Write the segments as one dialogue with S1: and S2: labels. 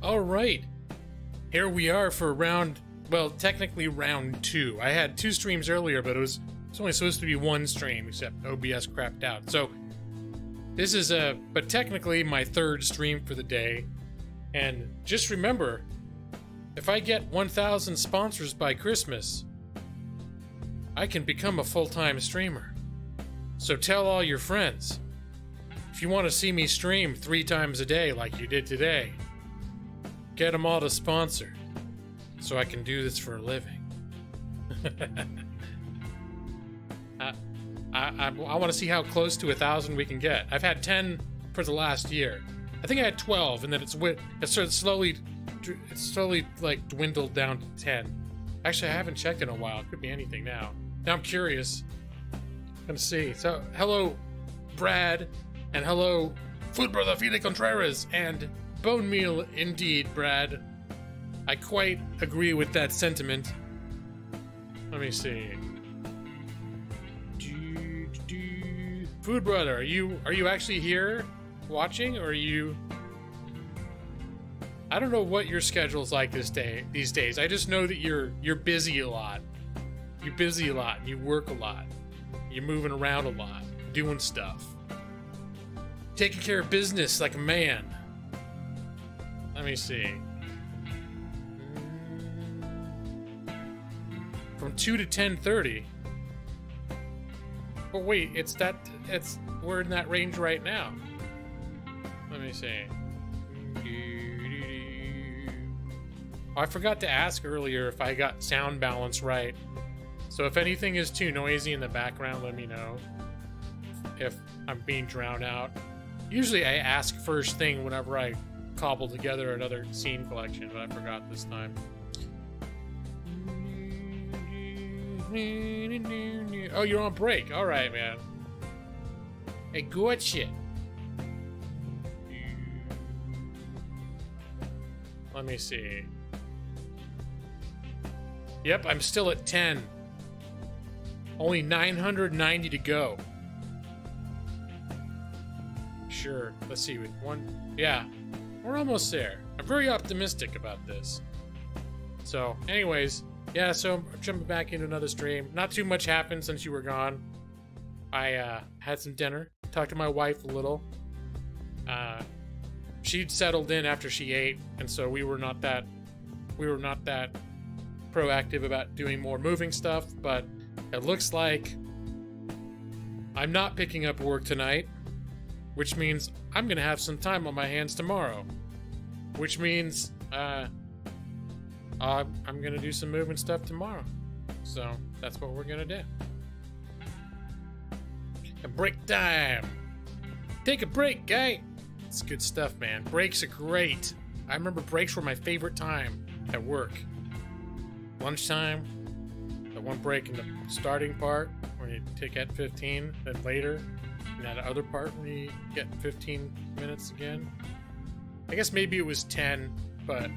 S1: All right, here we are for round, well, technically round 2. I had 2 streams earlier, but it's only supposed to be 1 stream, except OBS crapped out. So this is but technically my 3rd stream for the day. And just remember, if I get 1,000 sponsors by Christmas, I can become a full-time streamer. So tell all your friends. If you want to see me stream 3 times a day like you did today, get them all to sponsor so I can do this for a living. I want to see how close to 1,000 we can get. I've had 10 for the last year. I think I had 12, and then it's sort of slowly like dwindled down to 10. Actually, I haven't checked in a while. It could be anything now. Now I'm curious. Gonna see. So hello, Brad, and hello, Food Brother Fide Contreras, and Bone Meal indeed, Brad. I quite agree with that sentiment. Let me see. Food Brother, are you actually here watching, or are you? I don't know what your schedule's like these days. I just know that you're busy a lot. You're busy a lot. You work a lot. You're moving around a lot, doing stuff, taking care of business like a man. Let me see. From 2 to 10:30. But wait, we're in that range right now. Let me see. Oh, I forgot to ask earlier if I got sound balance right. So if anything is too noisy in the background, let me know. If I'm being drowned out. Usually I ask first thing whenever I cobble together another scene collection, but I forgot this time. Oh, you're on break. All right, man. Hey, good shit. Let me see. Yep, I'm still at 10. Only 990 to go. Sure. Let's see. With one. Yeah, we're almost there. I'm very optimistic about this. So, anyways. Yeah, so I'm jumping back into another stream. Not too much happened since you were gone. I had some dinner, talked to my wife a little. She'd settled in after she ate, and so we were not that proactive about doing more moving stuff, but it looks like I'm not picking up work tonight, which means I'm gonna have some time on my hands tomorrow. Which means I'm gonna do some moving stuff tomorrow. So that's what we're gonna do. A break time. Take a break, guy. It's good stuff, man. Breaks are great. I remember breaks were my favorite time at work. Lunchtime, the one break in the starting part where you take at 15, then later, and that other part where you get 15 minutes again. I guess maybe it was 10, but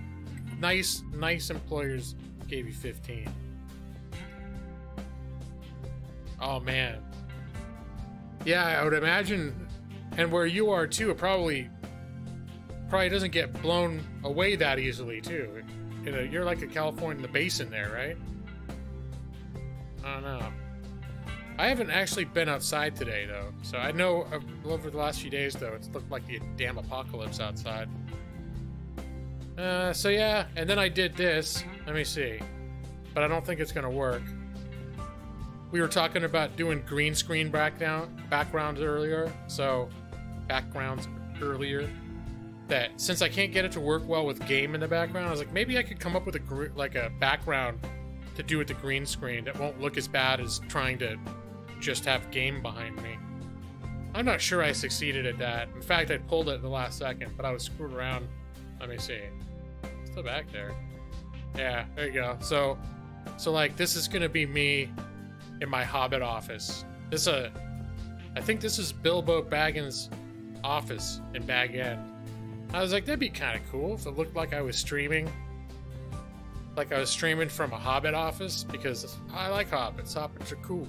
S1: nice employers gave you 15. Oh man. Yeah, I would imagine, and where you are too, it probably doesn't get blown away that easily too. You know, you're like a California in the basin there, right? I don't know. I haven't actually been outside today though, so I know over the last few days though, it's looked like the damn apocalypse outside. So yeah, and then I did this. Let me see. But I don't think it's gonna work. We were talking about doing green screen backgrounds earlier. That since I can't get it to work well with game in the background, I was like, maybe I could come up with a background to do with the green screen that won't look as bad as trying to just have game behind me. I'm not sure I succeeded at that. In fact, I pulled it at the last second, but I was screwed around. Let me see. Still back there. Yeah, there you go. So like this is gonna be me in my Hobbit office. I think this is Bilbo Baggins' office in Bag End. I was like, that'd be kind of cool if it looked like I was streaming. Like I was streaming from a Hobbit office, because I like Hobbits. Hobbits are cool.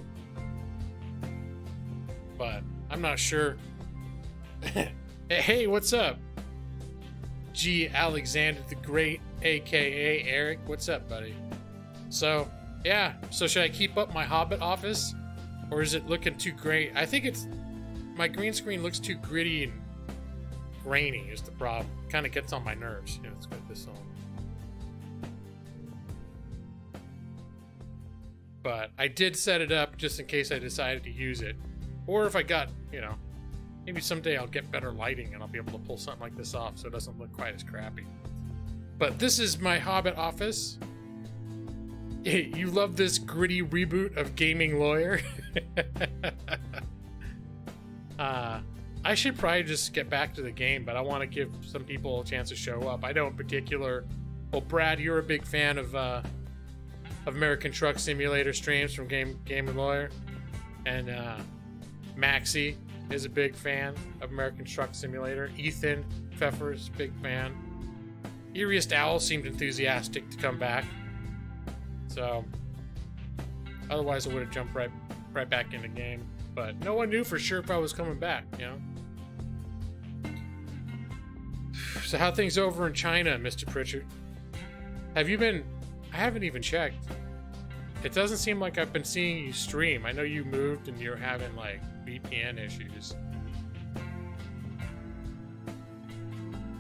S1: But I'm not sure. Hey, what's up? G. Alexander the Great, aka Eric. What's up, buddy? So, yeah. So should I keep up my Hobbit office? Or is it looking too great? I think it's... My green screen looks too gritty and grainy is the problem. Kind of gets on my nerves. Yeah, let's get this on. But I did set it up just in case I decided to use it. Or if I got, you know, maybe someday I'll get better lighting and I'll be able to pull something like this off so it doesn't look quite as crappy. But this is my Hobbit office. You love this gritty reboot of Gaming Lawyer? I should probably just get back to the game, but I want to give some people a chance to show up. I know in particular, well, Brad, you're a big fan of American Truck Simulator streams from Gaming Lawyer, and Maxie is a big fan of American Truck Simulator. Ethan Pfeffer's a big fan. Eeriest Owl seemed enthusiastic to come back. So, otherwise I would have jumped right back in the game. But no one knew for sure if I was coming back, you know? So how things over in China, Mr. Pritchard? Have you been... I haven't even checked. It doesn't seem like I've been seeing you stream. I know you moved and you're having, like, VPN issues.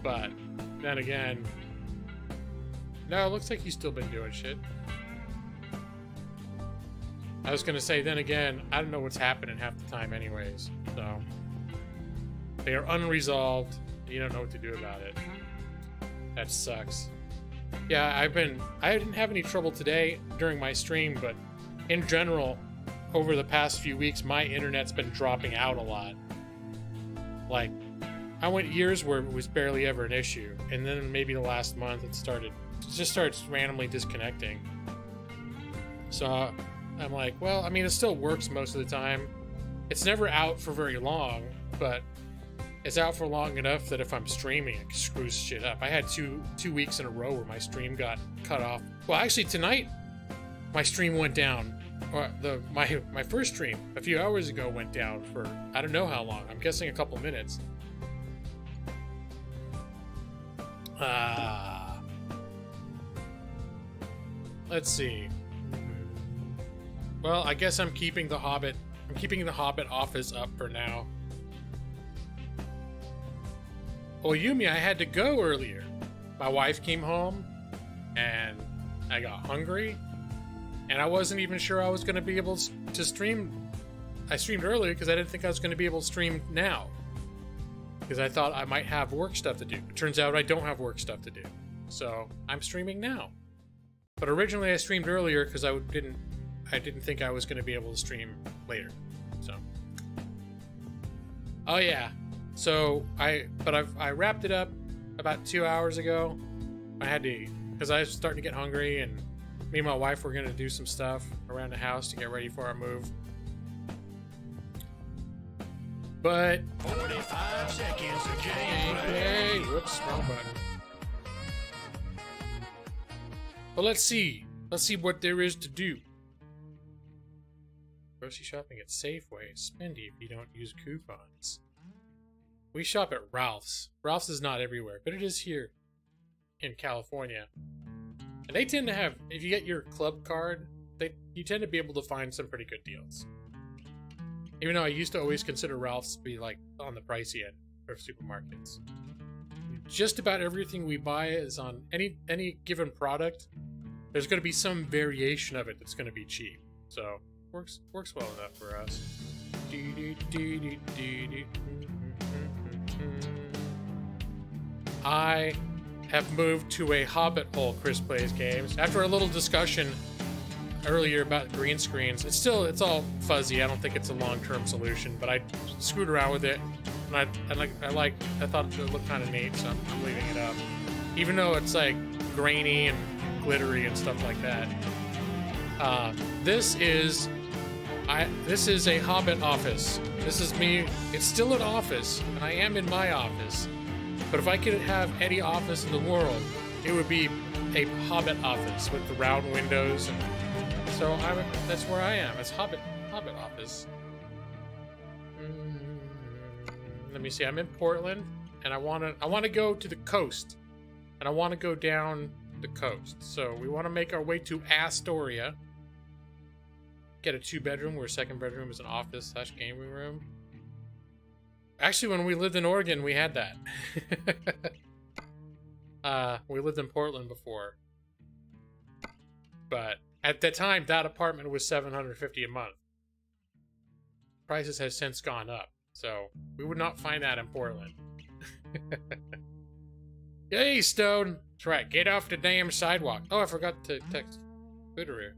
S1: But, then again... No, it looks like you've still been doing shit. I was gonna say, then again, I don't know what's happening half the time anyways, so... They are unresolved, and you don't know what to do about it. That sucks. Yeah, I didn't have any trouble today during my stream, but in general, over the past few weeks, my internet's been dropping out a lot. Like, I went years where it was barely ever an issue, and then maybe the last month it just starts randomly disconnecting. So... I'm like, well, I mean, it still works most of the time. It's never out for very long, but it's out for long enough that if I'm streaming, it screws shit up. I had two weeks in a row where my stream got cut off. Well, actually, tonight, my stream went down. My first stream a few hours ago went down for I don't know how long. I'm guessing a couple minutes. Let's see. Well, I guess I'm keeping the Hobbit office up for now. Well, Yumi, I had to go earlier. My wife came home, and I got hungry, and I wasn't even sure I was going to be able to stream. I streamed earlier because I didn't think I was going to be able to stream now. Because I thought I might have work stuff to do. It turns out I don't have work stuff to do. So, I'm streaming now. But originally I streamed earlier because I didn't think I was going to be able to stream later. So. Oh yeah. So I wrapped it up about 2 hours ago. I had to, because I was starting to get hungry, and me and my wife were going to do some stuff around the house to get ready for our move. But 45 seconds of gameplay. Whoops, wrong button. But let's see what there is to do. Grocery shopping at Safeway is spendy if you don't use coupons. We shop at Ralph's. Ralph's is not everywhere, but it is here in California. And they tend to have, if you get your club card, you tend to be able to find some pretty good deals. Even though I used to always consider Ralph's to be like on the pricey end of supermarkets. Just about everything we buy is on any given product. There's going to be some variation of it that's going to be cheap. So works well enough for us. I have moved to a Hobbit hole. Chris Plays Games. After a little discussion earlier about green screens, it's all fuzzy. I don't think it's a long-term solution, but I screwed around with it, and I thought it looked kind of neat, so I'm leaving it up. Even though it's like grainy and glittery and stuff like that. This is a Hobbit office. This is me. It's still an office, and I am in my office. But if I could have any office in the world, it would be a Hobbit office with the round windows. And so that's where I am. It's Hobbit office. Let me see. I'm in Portland, and I wanna go to the coast. and I want to go down the coast. So we want to make our way to Astoria. Get a 2-bedroom where a 2nd bedroom is an office / gaming room. Actually, when we lived in Oregon, we had that. We lived in Portland before. But at the time, that apartment was $750 a month. Prices have since gone up, so we would not find that in Portland. Hey, Stone! That's right, get off the damn sidewalk. Oh, I forgot to text Twitteroo.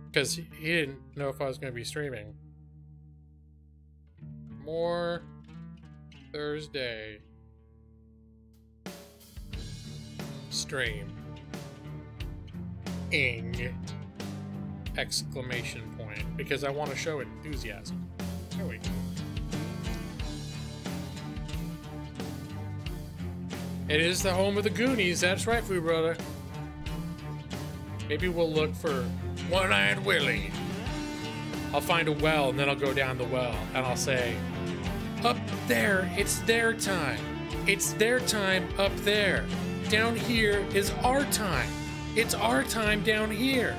S1: Because he didn't know if I was going to be streaming. More Thursday stream. Ing! Exclamation point. Because I want to show enthusiasm. There we go. It is the home of the Goonies. That's right, Foo Brother. Maybe we'll look for One-Eyed Willie. I'll find a well, and then I'll go down the well, and I'll say, up there, it's their time. It's their time up there. Down here is our time. It's our time down here.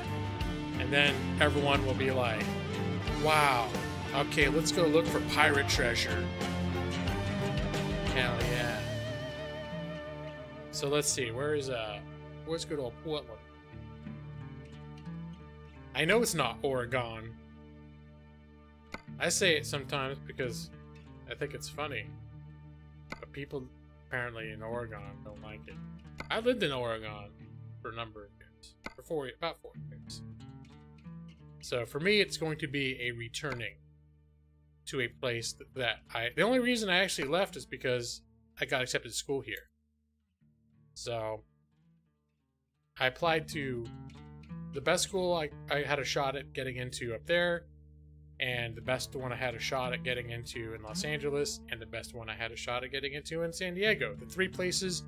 S1: And then everyone will be like, wow. Okay, let's go look for pirate treasure. Hell yeah. So let's see, where's good old Portland? I know it's not Oregon. I say it sometimes because I think it's funny. But people apparently in Oregon don't like it. I lived in Oregon for a number of years. About 4 years. So for me, it's going to be a returning to a place that the only reason I actually left is because I got accepted to school here. So I applied to the best school I had a shot at getting into up there, and the best one I had a shot at getting into in Los Angeles, and the best one I had a shot at getting into in San Diego. The 3 places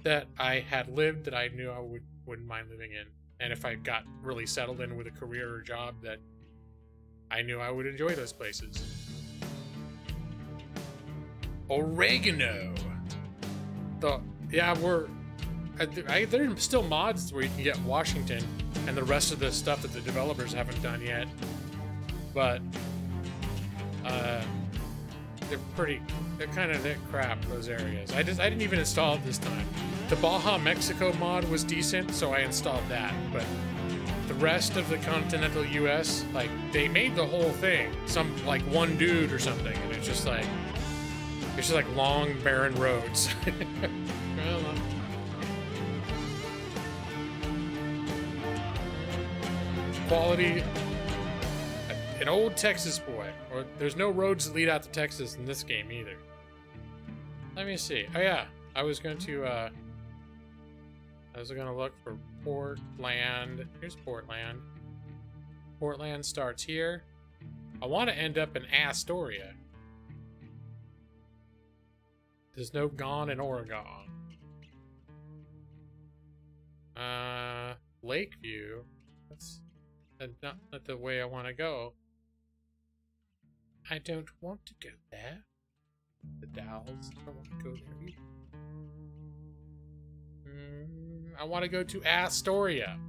S1: that I had lived that I knew I wouldn't mind living in. And if I got really settled in with a career or job, that I knew I would enjoy those places. Oregano. Yeah, there's still mods where you can get Washington and the rest of the stuff that the developers haven't done yet. But they're kind of crap, those areas. I didn't even install it this time. The Baja Mexico mod was decent, so I installed that. But the rest of the continental US, like, they made the whole thing. Like one dude or something, and it's just like long, barren roads. Well, quality. An old Texas boy. Or there's no roads that lead out to Texas in this game either. Let me see. Oh yeah, I was going to look for Portland. Here's Portland. Portland starts here. I want to end up in Astoria. There's no gone in Oregon. Lakeview. That's not the way I want to go. I don't want to go there. The Dalles. I don't want to go there either. I want to go to Astoria.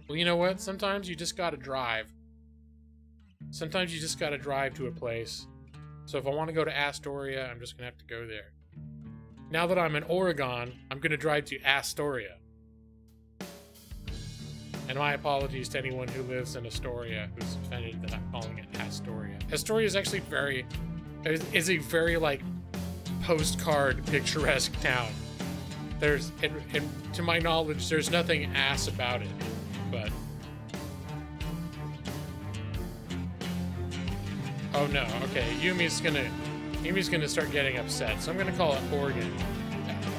S1: Well, you know what? Sometimes you just gotta drive. Sometimes you just gotta drive to a place. So if I want to go to Astoria, I'm just gonna have to go there. Now that I'm in Oregon, I'm gonna drive to Astoria. And my apologies to anyone who lives in Astoria who's offended that I'm calling it Astoria. Astoria is actually is a very, like, postcard picturesque town. There's, and to my knowledge, there's nothing ass about it, but... Oh no, okay, Yumi's gonna start getting upset, so I'm gonna call it Oregon.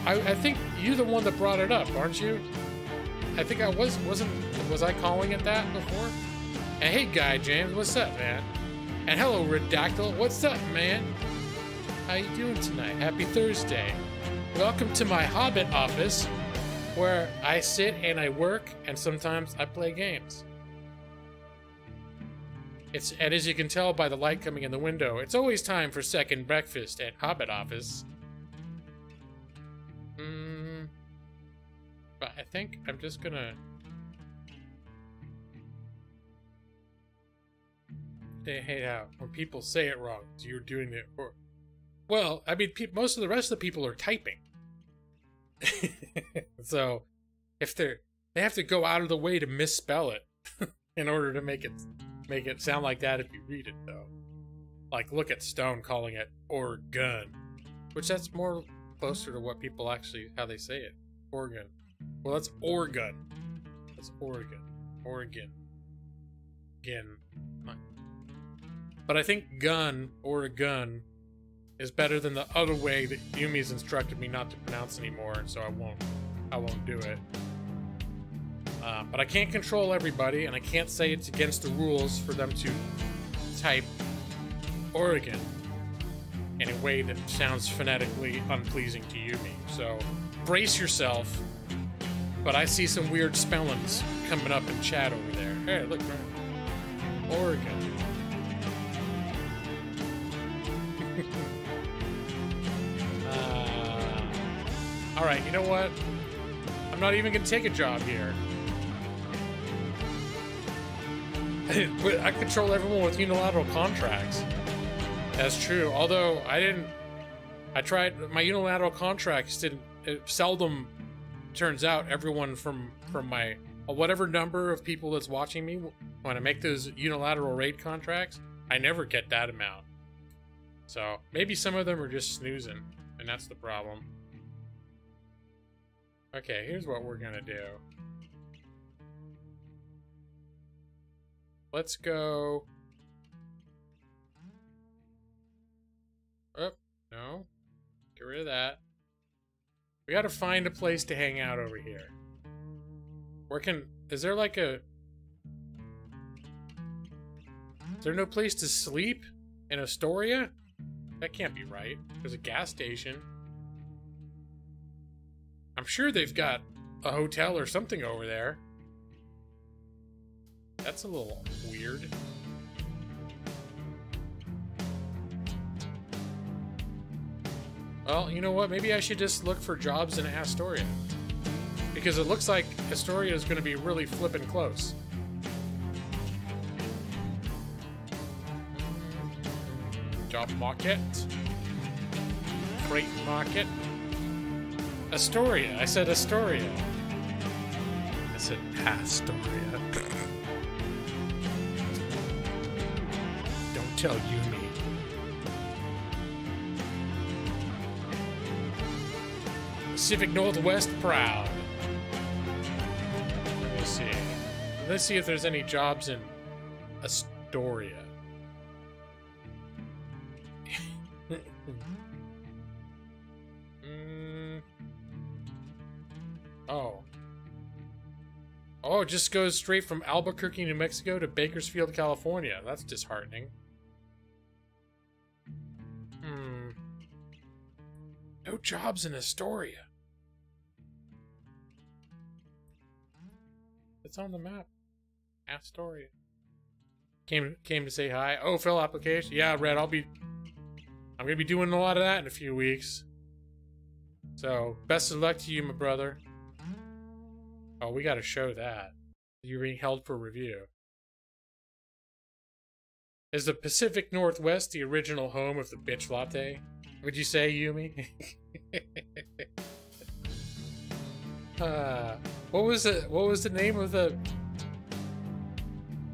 S1: I think you're the one that brought it up, aren't you? I think I was I calling it that before? And hey, Guy James, what's up, man? And hello, Redactyl, what's up, man? How you doing tonight? Happy Thursday. Welcome to my Hobbit office, where I sit and I work, and sometimes I play games. And as you can tell by the light coming in the window, it's always time for second breakfast at Hobbit office. think I'm just gonna... Hey, now, when people say it wrong, you're doing it... Well, I mean, most of the rest of the people are typing. So, if they have to go out of the way to misspell it in order to make it sound like that if you read it, though. Like, look at Stone calling it Oregon, which that's more closer to what people actually, how they say it. Oregon. Well, that's Oregon. That's Oregon. Oregon. Again. But I think gun, Oregon, is better than the other way that Yumi's instructed me not to pronounce anymore, so I won't do it. But I can't control everybody, and I can't say it's against the rules for them to type Oregon in a way that sounds phonetically unpleasing to Yumi. So brace yourself. But I see some weird spellings coming up in chat over there. Hey, look, right. Oregon. Alright, you know what? I'm not even gonna take a job here. I control everyone with unilateral contracts. That's true. Although I tried my unilateral contracts didn't. It seldom turns out everyone from my whatever number of people that's watching me when I make those unilateral raid contracts. I never get that amount. So maybe some of them are just snoozing, and that's the problem. Okay, here's what we're gonna do. Let's go. Oh, no. Get rid of that. We gotta find a place to hang out over here. Is there like a... Is there no place to sleep in Astoria? That can't be right. There's a gas station. I'm sure they've got a hotel or something over there. That's a little weird. Well, you know what? Maybe I should just look for jobs in Astoria. Because it looks like Astoria is going to be really flippin' close. Job market. Freight market. Astoria. I said Astoria. I said Astoria. Don't tell Yumi. Pacific Northwest proud. Let me see. Let's see if there's any jobs in Astoria. Oh. Oh, it just goes straight from Albuquerque, New Mexico to Bakersfield, California. That's disheartening. No jobs in Astoria. It's on the map. Astoria. Came to say hi. Oh, fill application. Yeah, Red, I'm gonna be doing a lot of that in a few weeks. So, best of luck to you, my brother. Oh, we gotta show that. You're being held for review. Is the Pacific Northwest the original home of the bitch latte? Would you say, Yumi? What was the name of the...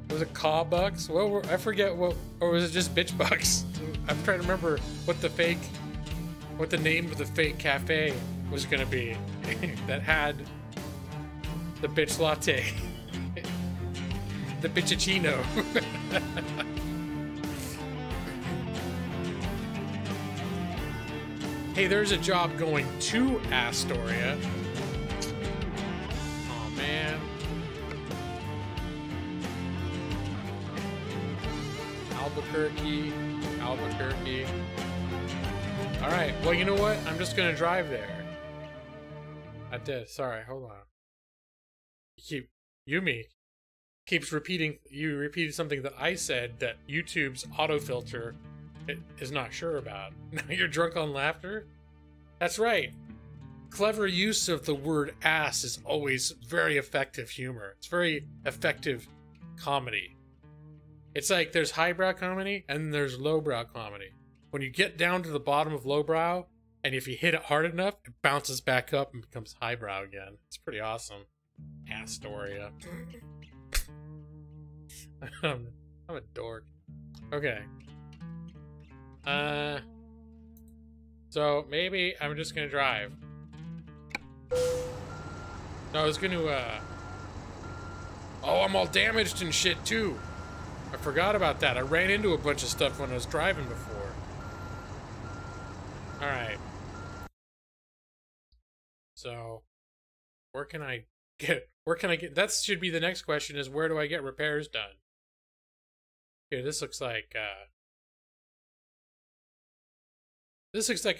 S1: Was it Caw Bucks? I forget what... Or was it just Bitch Bucks? I'm trying to remember what the name of the fake cafe was gonna be that had the bitch latte. The bitchachino. Hey, there's a job going to Astoria. Oh man. Albuquerque. Alright, well, you know what? I'm just gonna drive there. I did. Sorry, hold on. Yumi keeps repeating. You repeated something that I said that YouTube's autofilter is not sure about. Now you're drunk on laughter? That's right. clever use of the word ass is always very effective humor. It's very effective comedy. It's like there's highbrow comedy and there's lowbrow comedy. When you get down to the bottom of lowbrow, and if you hit it hard enough, it bounces back up and becomes highbrow again. It's pretty awesome. Astoria. I'm a dork. Okay. So maybe I'm just gonna drive. No, I was gonna, oh, I'm all damaged and shit too. I forgot about that. I ran into a bunch of stuff when I was driving before. Alright. So, where can I get, that should be the next question, is where do I get repairs done? Here, this looks like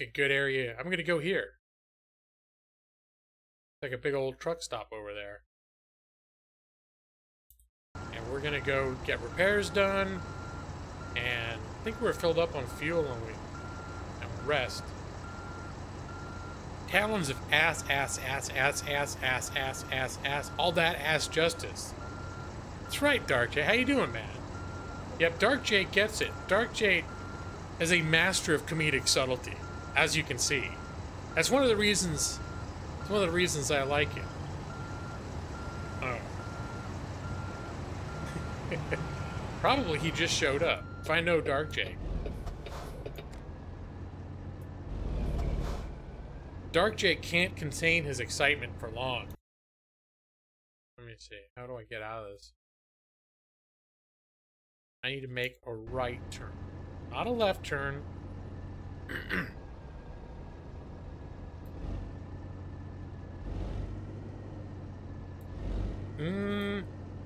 S1: a good area. I'm gonna go here. Like a big old truck stop over there. And we're gonna go get repairs done. And I think we're filled up on fuel and rest. Talons of ass, all that ass justice. That's right, Dark J. How you doing, man? Yep, Dark J gets it. Dark J is a master of comedic subtlety, as you can see. That's one of the reasons. It's one of the reasons I like him. Oh. Probably he just showed up. If I know Dark J. Dark J can't contain his excitement for long. Let me see. How do I get out of this? I need to make a right turn. Not a left turn.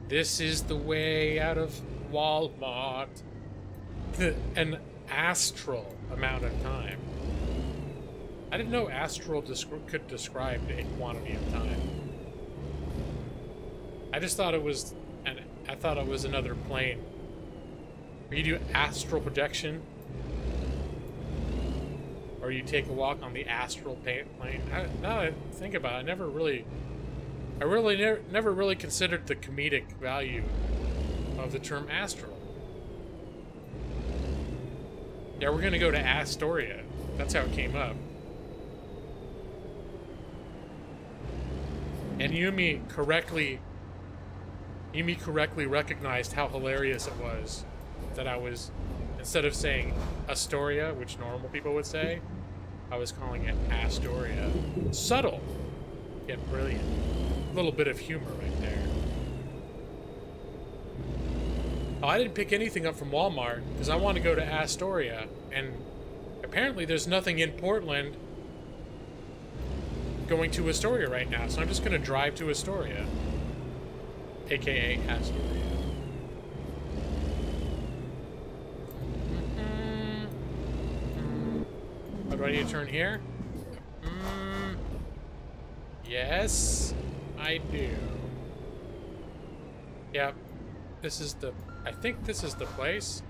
S1: This is the way out of Walmart. An astral amount of time. I didn't know astral could describe a quantity of time. I just thought it was another plane. Or you do astral projection, or you take a walk on the astral plane. Now that I think about it, I never really considered the comedic value of the term astral. Yeah, we're gonna go to Astoria. That's how it came up. And Yumi correctly recognized how hilarious it was that I was, instead of saying Astoria, which normal people would say, I was calling it Astoria. Subtle, yet brilliant. A little bit of humor right there. Oh, I didn't pick anything up from Walmart because I want to go to Astoria, and apparently there's nothing in Portland going to Astoria right now, so I'm just going to drive to Astoria, aka Astoria. Oh, do I need to turn here? Yes, I do. Yep, this is the, I think this is the place.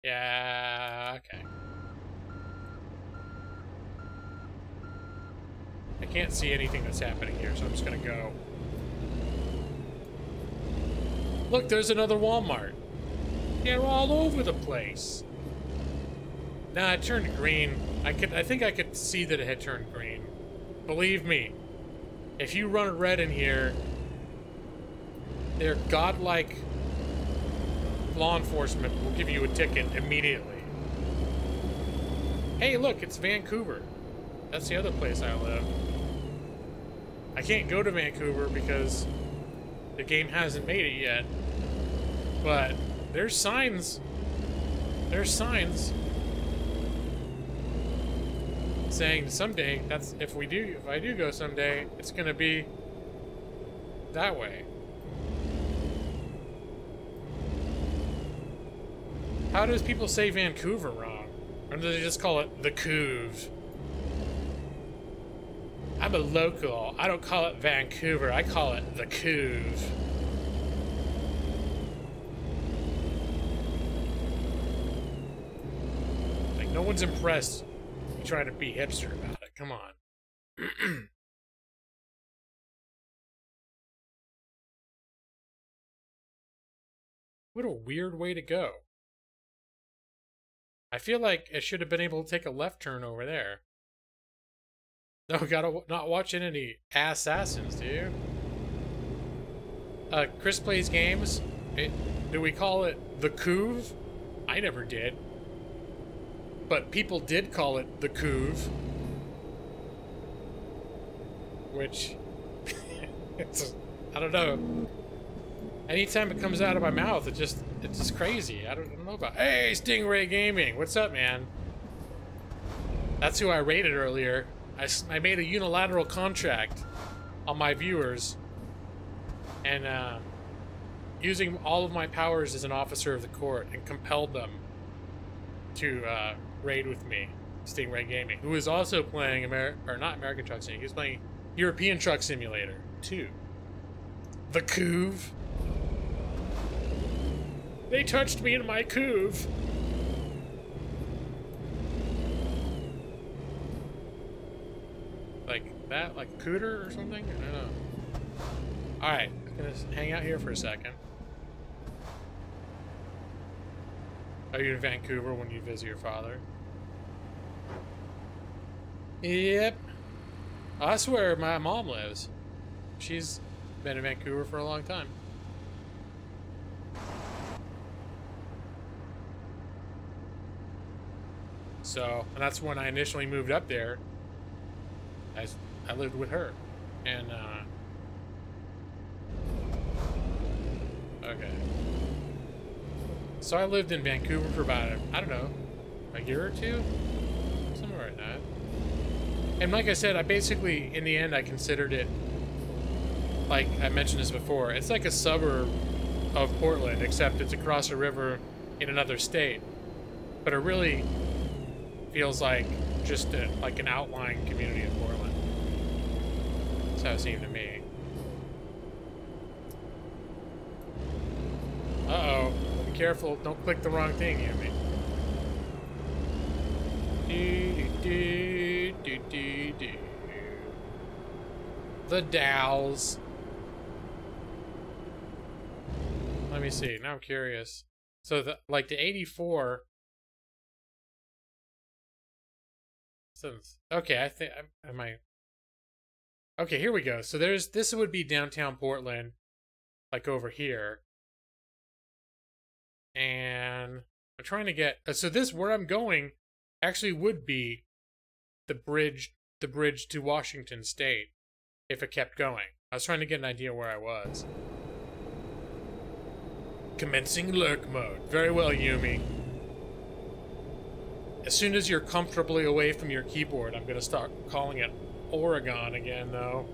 S1: Yeah, okay. I can't see anything that's happening here, so I'm just gonna go. Look, there's another Walmart. They're all over the place. Nah, it turned green. I think I could see that it had turned green. Believe me, if you run red in here, their godlike law enforcement will give you a ticket immediately. Hey, look, it's Vancouver. That's the other place I live. I can't go to Vancouver because the game hasn't made it yet. But there's signs. There's signs saying someday, that's if I do go someday, it's gonna be that way. How does people say Vancouver wrong? Or do they just call it the Couve? I'm a local. I don't call it Vancouver. I call it the Couve. Like, no one's impressed You trying to be hipster about it. Come on. What a weird way to go. I feel like it should have been able to take a left turn over there. No, gotta not watching any assassins, do you? Chris plays games. Do we call it the Couve? I never did. But people did call it the Couve. Which, I don't know. Anytime it comes out of my mouth, it's just crazy. I don't know about. Hey, Stingray Gaming, what's up, man? That's who I rated earlier. I made a unilateral contract on my viewers, and using all of my powers as an officer of the court, and compelled them to raid with me, Stingray Gaming, who is also playing not American Truck Simulator. He's playing European Truck Simulator 2. The Couve. They touched me in my Couve. Like that? Like cooter or something? I don't know. Alright, I'm gonna hang out here for a second. Are you in Vancouver when you visit your father? Yep. Oh, that's where my mom lives. She's been in Vancouver for a long time. So, and that's when I initially moved up there. I lived with her. And, okay. So I lived in Vancouver for about, I don't know, a year or two? Somewhere like that. And like I said, I basically, in the end, I considered it, like I mentioned this before, it's like a suburb of Portland, except it's across a river in another state. But it really feels like just like an outlying community of Portland. That's how it seemed to me. Uh-oh. Be careful. Don't click the wrong thing, Yumi. The Dowls. Let me see. Now I'm curious. So, like the 84... Okay, I think okay, here we go. So this would be downtown Portland, like over here. And I'm trying to get so this where I'm going actually would be the bridge to Washington State if it kept going. I was trying to get an idea where I was. Commencing lurk mode. Very well, Yumi. As soon as you're comfortably away from your keyboard, I'm gonna start calling it Oregon again, though.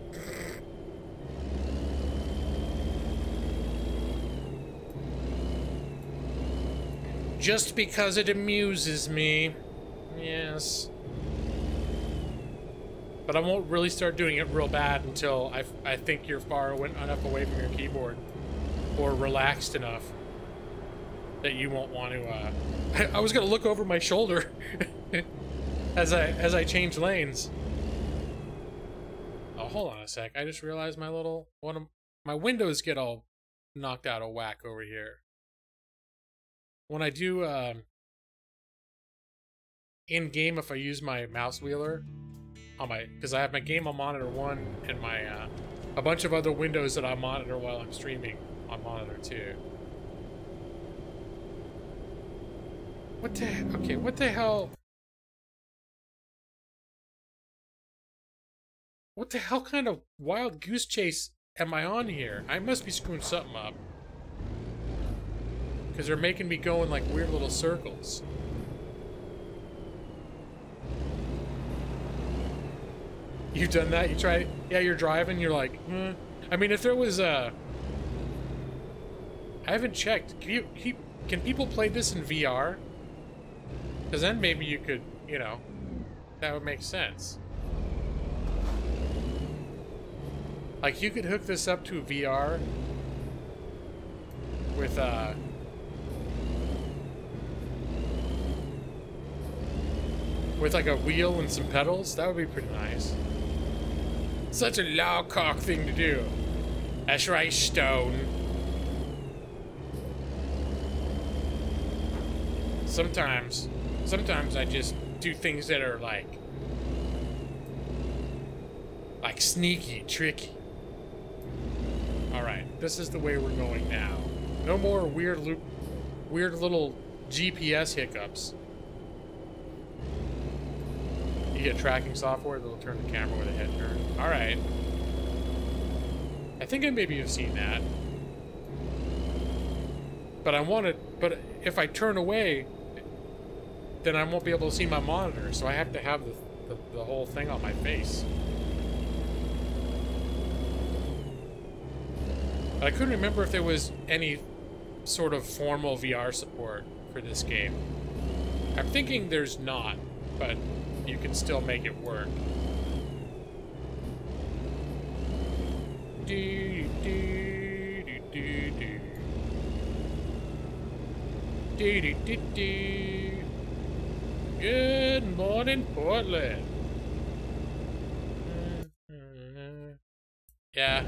S1: Just because it amuses me. Yes. But I won't really start doing it real bad until I think you're far enough away from your keyboard. Or relaxed enough that you won't want to, I was gonna look over my shoulder as I change lanes. Oh, hold on a sec. I just realized one of my windows get all knocked out of whack over here. When I do, in game, if I use my mouse wheeler on because I have my game on monitor 1 and my, a bunch of other windows that I monitor while I'm streaming on monitor 2. Okay, what the hell? What the hell kind of wild goose chase am I on here? I must be screwing something up. Because they're making me go in like weird little circles. You've done that? You try? Yeah, you're driving, you're like, I mean, if there was a... I haven't checked. Can people play this in VR? Because then maybe you could, you know, that would make sense. Like, you could hook this up to VR with, with like a wheel and some pedals. That would be pretty nice. Such a loud cock thing to do. That's right, Stone. Sometimes I just do things that are like sneaky, tricky. All right, this is the way we're going now. No more weird little GPS hiccups. You get tracking software that'll turn the camera with a head turn. All right. I think I maybe have seen that. But if I turn away, then I won't be able to see my monitor, so I have to have the whole thing on my face. But I couldn't remember if there was any sort of formal VR support for this game. I'm thinking there's not, but you can still make it work. Do do do do do. Do do do do. Good morning, Portland. Yeah.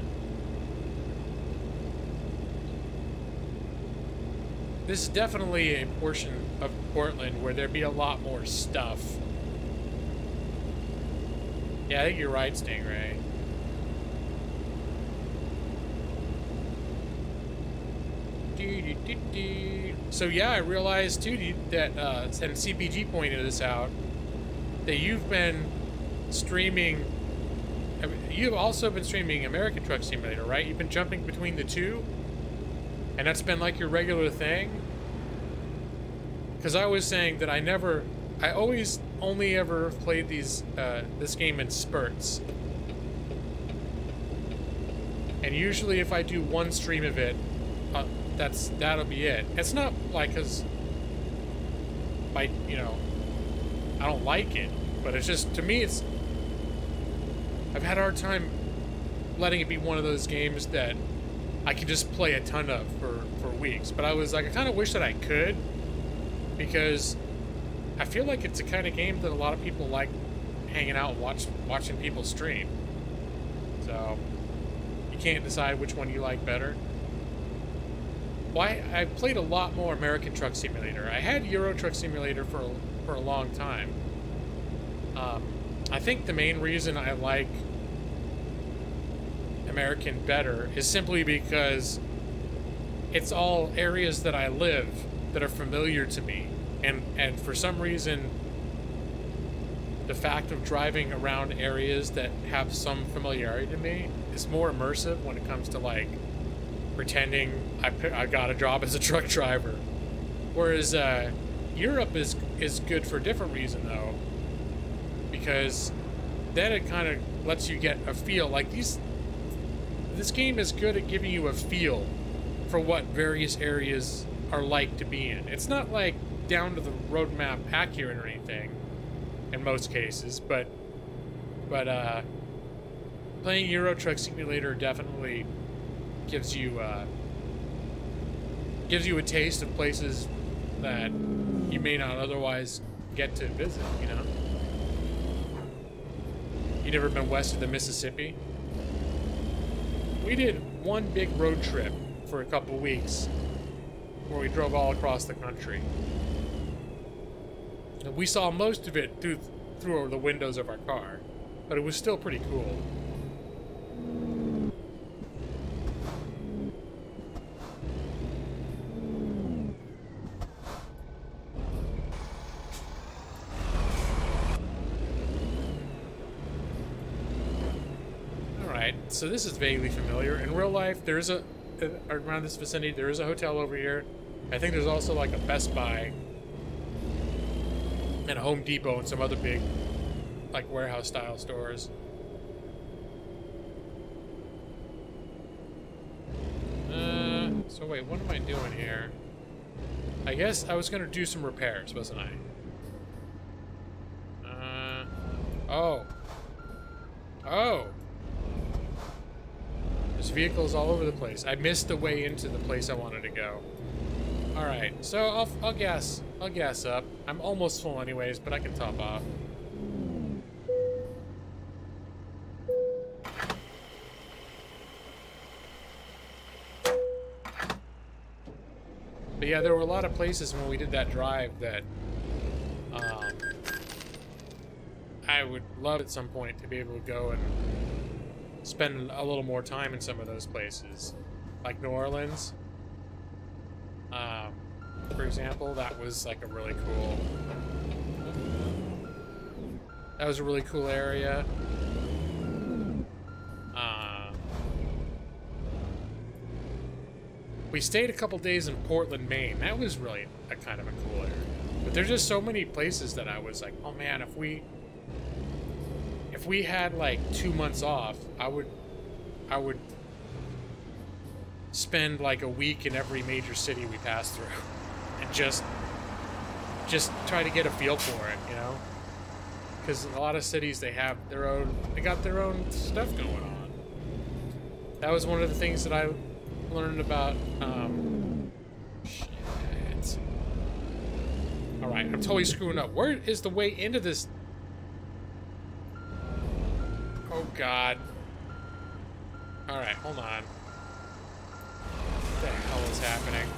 S1: This is definitely a portion of Portland where there'd be a lot more stuff. Yeah, I think you're right, Stingray. So yeah, I realized too that, and CPG pointed this out, that you've been streaming, you've also been streaming American Truck Simulator, right? You've been jumping between the two? And that's been like your regular thing? Because I was saying that I always only ever played this game in spurts. And usually if I do one stream of it, that'll be it. It's not like because I don't like it, but it's just, to me, I've had a hard time letting it be one of those games that I can just play a ton of for weeks. But I was like, I kind of wish that I could, because I feel like it's the kind of game that a lot of people like hanging out and watching people stream. So you can't decide which one you like better. Well, I played a lot more American Truck Simulator. I had Euro Truck Simulator for a long time. I think the main reason I like American better is simply because it's all areas that I live that are familiar to me, and for some reason the fact of driving around areas that have some familiarity to me is more immersive when it comes to like pretending I got a job as a truck driver. Whereas Europe is good for a different reason though, because then it kind of lets you get a feel. Like this game is good at giving you a feel for what various areas are like to be in. It's not like down to the road map accurate or anything in most cases, but playing Euro Truck Simulator definitely gives you a taste of places that you may not otherwise get to visit, you know? You never been west of the Mississippi? We did one big road trip for a couple weeks where we drove all across the country. And we saw most of it through the windows of our car, but it was still pretty cool. So this is vaguely familiar. In real life, there's around this vicinity, there is a hotel over here. I think there's also like a Best Buy and a Home Depot and some other big like warehouse style stores. So wait, what am I doing here? I guess I was gonna do some repairs, wasn't I? Oh. There's vehicles all over the place. I missed the way into the place I wanted to go. Alright, so I'll gas up. I'm almost full anyways, but I can top off. But yeah, there were a lot of places when we did that drive that I would love at some point to be able to go and spend a little more time in some of those places. Like New Orleans. For example, that was like a really cool... That was a really cool area. We stayed a couple days in Portland, Maine. That was really a kind of a cool area. But there's just so many places that I was like, oh man, if we had like 2 months off, I would spend like a week in every major city we passed through and just try to get a feel for it, you know? Because a lot of cities, they got their own stuff going on. That was one of the things that I learned about, shit. Alright, I'm totally screwing up. Where is the way into this? Oh god. Alright, hold on. What the hell is happening?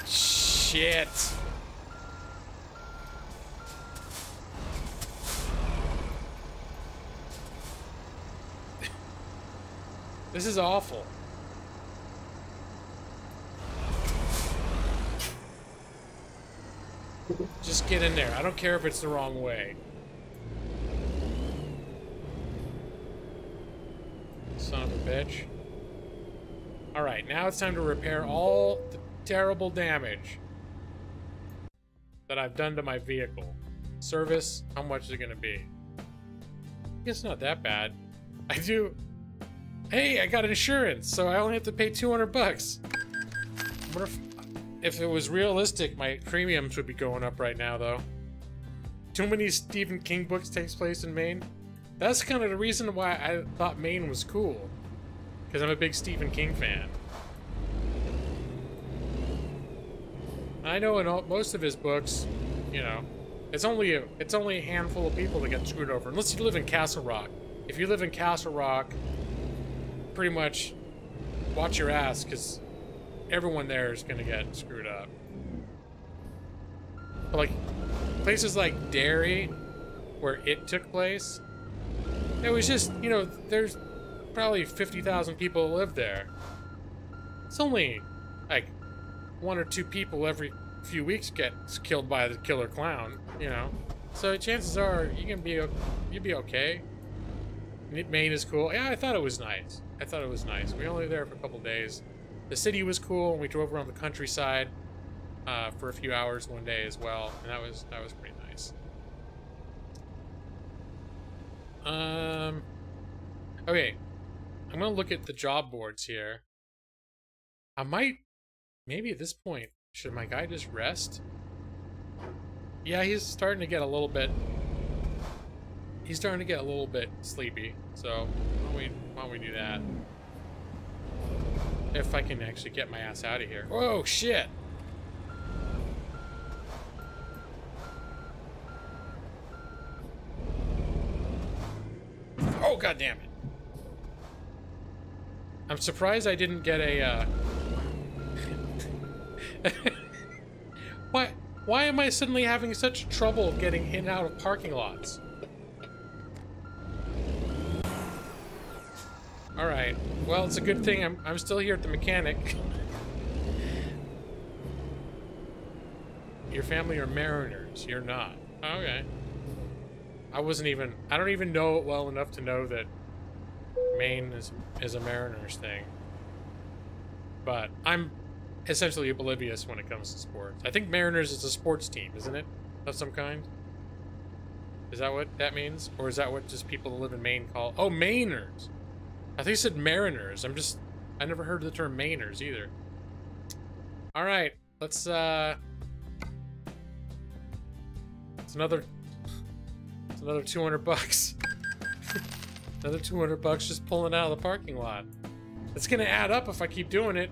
S1: Shit. This is awful. Just get in there. I don't care if it's the wrong way. Son of a bitch. Alright, now it's time to repair all the terrible damage that I've done to my vehicle. Service, how much is it gonna be? I guess not that bad. I do... Hey, I got insurance, so I only have to pay 200 bucks. What if it was realistic, my premiums would be going up right now, though. Too many Stephen King books takes place in Maine. That's kind of the reason why I thought Maine was cool. Because I'm a big Stephen King fan. I know in most of his books, you know, it's only a handful of people that get screwed over. Unless you live in Castle Rock. If you live in Castle Rock, pretty much watch your ass, because everyone there is going to get screwed up. But like, places like Derry, where it took place, it was just, you know, there's probably 50,000 people that live there. It's only like 1 or 2 people every few weeks gets killed by the killer clown, you know. So chances are you'd be okay. Maine is cool. Yeah, I thought it was nice. We only were there for a couple days. The city was cool, and we drove around the countryside for a few hours one day as well, and that was pretty nice. Okay, I'm gonna look at the job boards here. Maybe at this point, should my guy just rest? Yeah, he's starting to get a little bit. He's starting to get a little bit sleepy, so why don't we do that? If I can actually get my ass out of here. Whoa, shit! Oh, god damn it! I'm surprised I didn't get a, Why am I suddenly having such trouble getting in and out of parking lots? Alright, well, it's a good thing I'm still here at the mechanic. Your family are mariners, you're not. Okay. I don't even know it well enough to know that Maine is a mariners thing. But I'm essentially oblivious when it comes to sports. I think Mariners is a sports team, isn't it? Of some kind? Is that what that means? Or is that what just people who live in Maine call... Oh, Mainers! I think you said Mariners. I never heard the term Mainers either. Alright, let's, It's another 200 bucks. Another 200 bucks just pulling out of the parking lot. It's gonna add up if I keep doing it.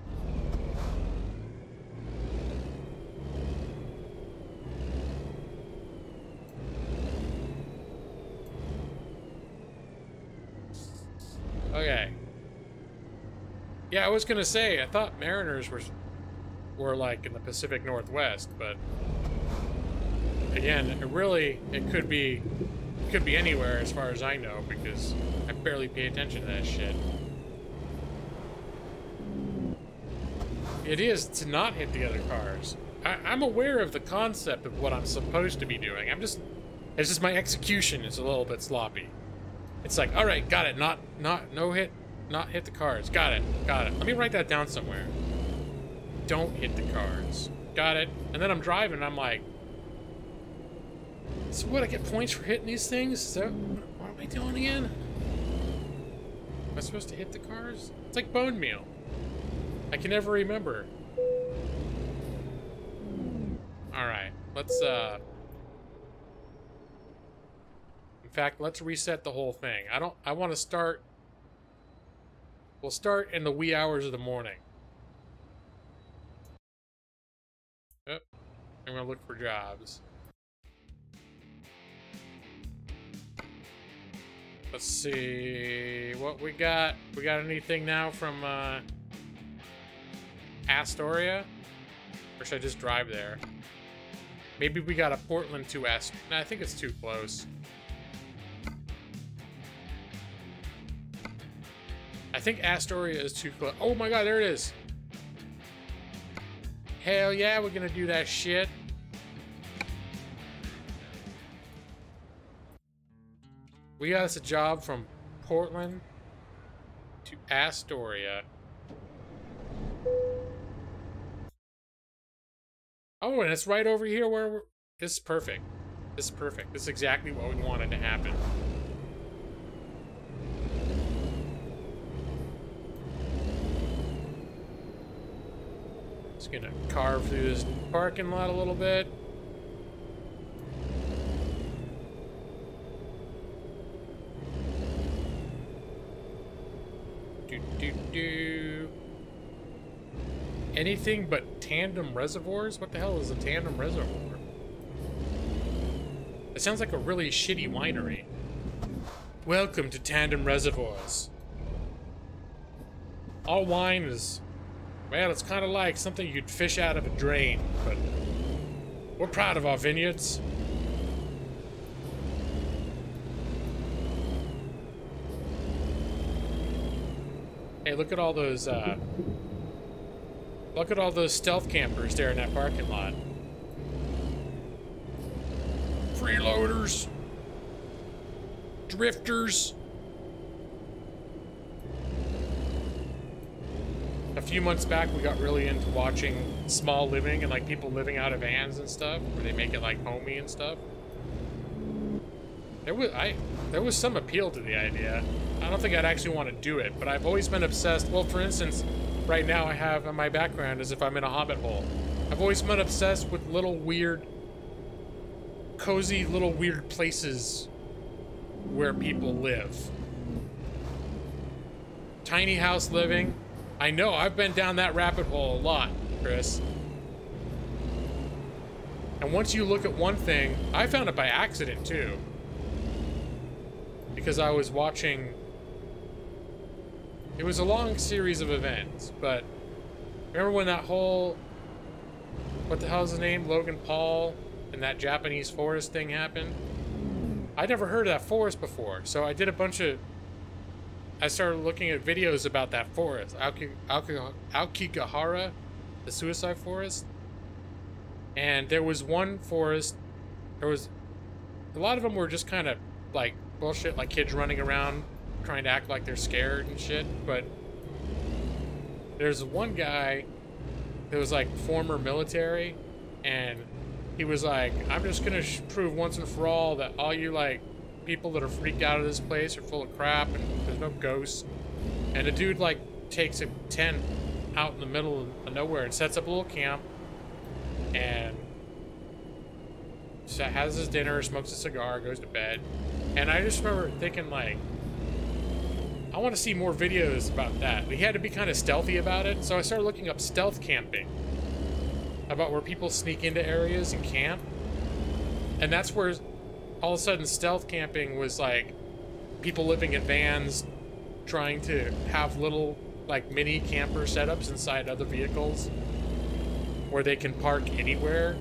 S1: Yeah, I was gonna say, I thought Mariners were like in the Pacific Northwest, but again, it could be anywhere as far as I know, because I barely pay attention to that shit. It is to not hit the other cars. I'm aware of the concept of what I'm supposed to be doing. It's just my execution is a little bit sloppy. It's like, all right, got it. Not hit the cars. Got it. Let me write that down somewhere. Don't hit the cars. Got it. And then I'm driving and I'm like, so what, I get points for hitting these things? So what am I doing again? Am I supposed to hit the cars? It's like bone meal. I can never remember. Alright, let's in fact, let's reset the whole thing. I want to start. We'll start in the wee hours of the morning. Yep. I'm gonna look for jobs. Let's see what we got. We got anything now from Astoria? Or should I just drive there? Maybe we got a Portland to Astoria. No, I think it's too close. I think Astoria is too close. Oh my god, there it is. Hell yeah, we're gonna do that shit. We got us a job from Portland to Astoria. Oh, and it's right over here where we're... This is perfect. This is perfect. This is exactly what we wanted to happen. Just gonna carve through this parking lot a little bit. Do. Anything but tandem reservoirs? What the hell is a tandem reservoir? It sounds like a really shitty winery. Welcome to Tandem Reservoirs. All wine is, well, it's kind of like something you'd fish out of a drain, but we're proud of our vineyards. Hey, look at all those stealth campers there in that parking lot. Freeloaders. Drifters. A few months back, we got really into watching Small Living and like people living out of vans and stuff, where they make it like homey and stuff. There was some appeal to the idea. I don't think I'd actually want to do it, but I've always been obsessed. Well, for instance, right now I have on my background as if I'm in a hobbit hole. I've always been obsessed with little weird, cozy little weird places where people live. Tiny house living. I know, I've been down that rabbit hole a lot, Chris. And once you look at one thing, I found it by accident too. Because I was watching... It was a long series of events, but... Remember when that whole... What the hell is his name? Logan Paul and that Japanese forest thing happened? I'd never heard of that forest before, so I did a bunch of... I started looking at videos about that forest. Aokigahara, the suicide forest. And there was one forest... There was... A lot of them were just kind of, like, bullshit, like kids running around trying to act like they're scared and shit, but there's one guy that was like former military, and he was like, I'm just gonna prove once and for all that all you like people that are freaked out of this place are full of crap and there's no ghosts. And the dude like takes a tent out in the middle of nowhere and sets up a little camp and has his dinner, smokes a cigar, goes to bed. And I just remember thinking, like, I want to see more videos about that. He had to be kind of stealthy about it, so I started looking up stealth camping. About where people sneak into areas and camp. And that's where, all of a sudden, stealth camping was, like, people living in vans, trying to have little like mini camper setups inside other vehicles where they can park anywhere,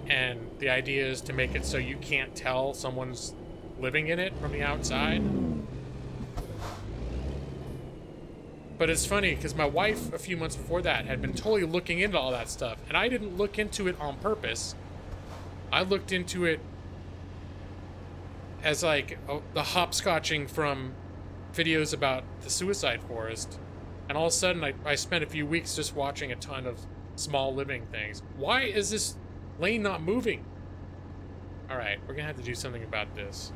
S1: and the idea is to make it so you can't tell someone's living in it from the outside. But it's funny because my wife a few months before that had been totally looking into all that stuff, and I didn't look into it on purpose. I looked into it as like the hopscotching from videos about the suicide forest, and all of a sudden I spent a few weeks just watching a ton of small living things. Why is this lane not moving? Alright, we're gonna have to do something about this.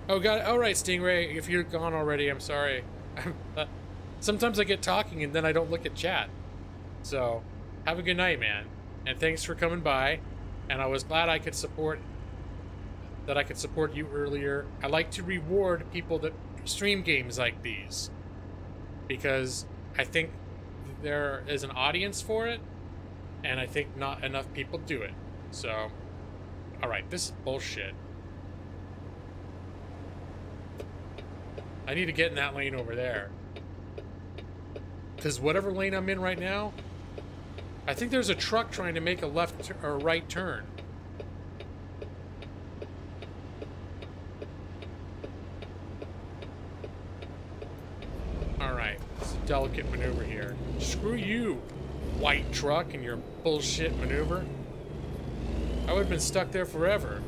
S1: Oh god, alright Stingray, if you're gone already, I'm sorry. Sometimes I get talking and then I don't look at chat. So, have a good night, man. And thanks for coming by. And I was glad I could support you earlier. I like to reward people that stream games like these, because I think there is an audience for it, and I think not enough people do it. So, alright, this is bullshit. I need to get in that lane over there. Because whatever lane I'm in right now, I think there's a truck trying to make a left or right turn. Alright, it's a delicate maneuver here. Screw you, white truck, and your bullshit maneuver. I would have been stuck there forever.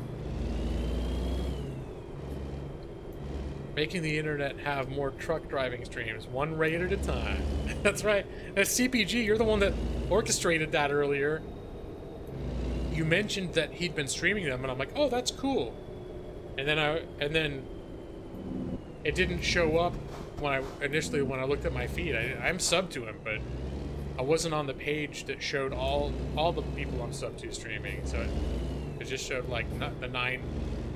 S1: Making the internet have more truck driving streams, one raid at a time. That's right. That's CPG, you're the one that orchestrated that earlier. You mentioned that he'd been streaming them, and I'm like, oh, that's cool. And then it didn't show up when I looked at my feed. I'm subbed to him, but I wasn't on the page that showed all the people I'm subbed to streaming. So it just showed like the 9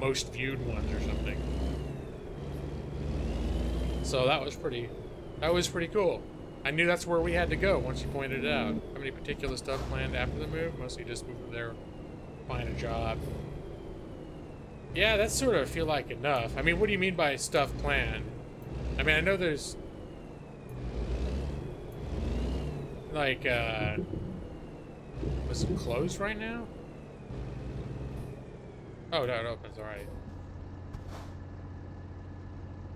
S1: most viewed ones or something. So that was pretty cool. I knew that's where we had to go once you pointed it out. How many particular stuff planned after the move? Mostly just move there, find a job. Yeah, that's sort of feel like enough. I mean, what do you mean by stuff planned? I mean, I know there's like was it closed right now? Oh no, it opens, alright.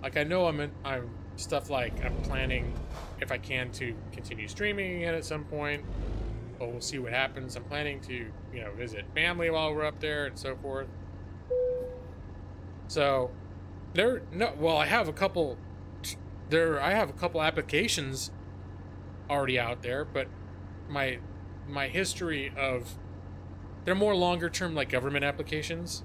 S1: Like, I know I'm stuff like I'm planning, if I can, to continue streaming again at some point, but we'll see what happens. I'm planning to, you know, visit family while we're up there and so forth. So, I have a couple applications already out there, but my history of, they're more longer term, like government applications.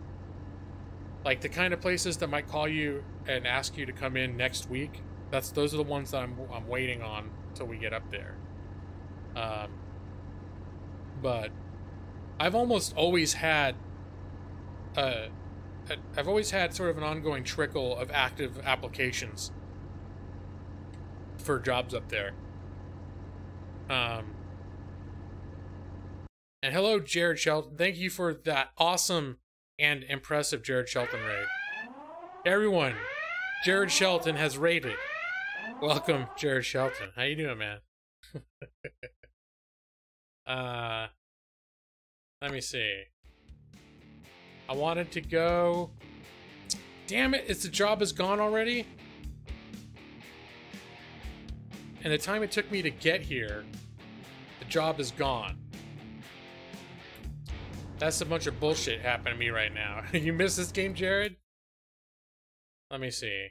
S1: Like the kind of places that might call you and ask you to come in next week. Those are the ones that I'm waiting on until we get up there. But I've almost always had I've always had sort of an ongoing trickle of active applications for jobs up there. And hello, Jared Shelton. Thank you for that awesome and impressive Jared Shelton raid. Everyone, Jared Shelton has raided. Welcome, Jared Shelton. How you doing, man? Let me see. I wanted to go... Damn it, the job is gone already? And the time it took me to get here, the job is gone. That's a bunch of bullshit happening to me right now. You missed this game, Jared? Let me see.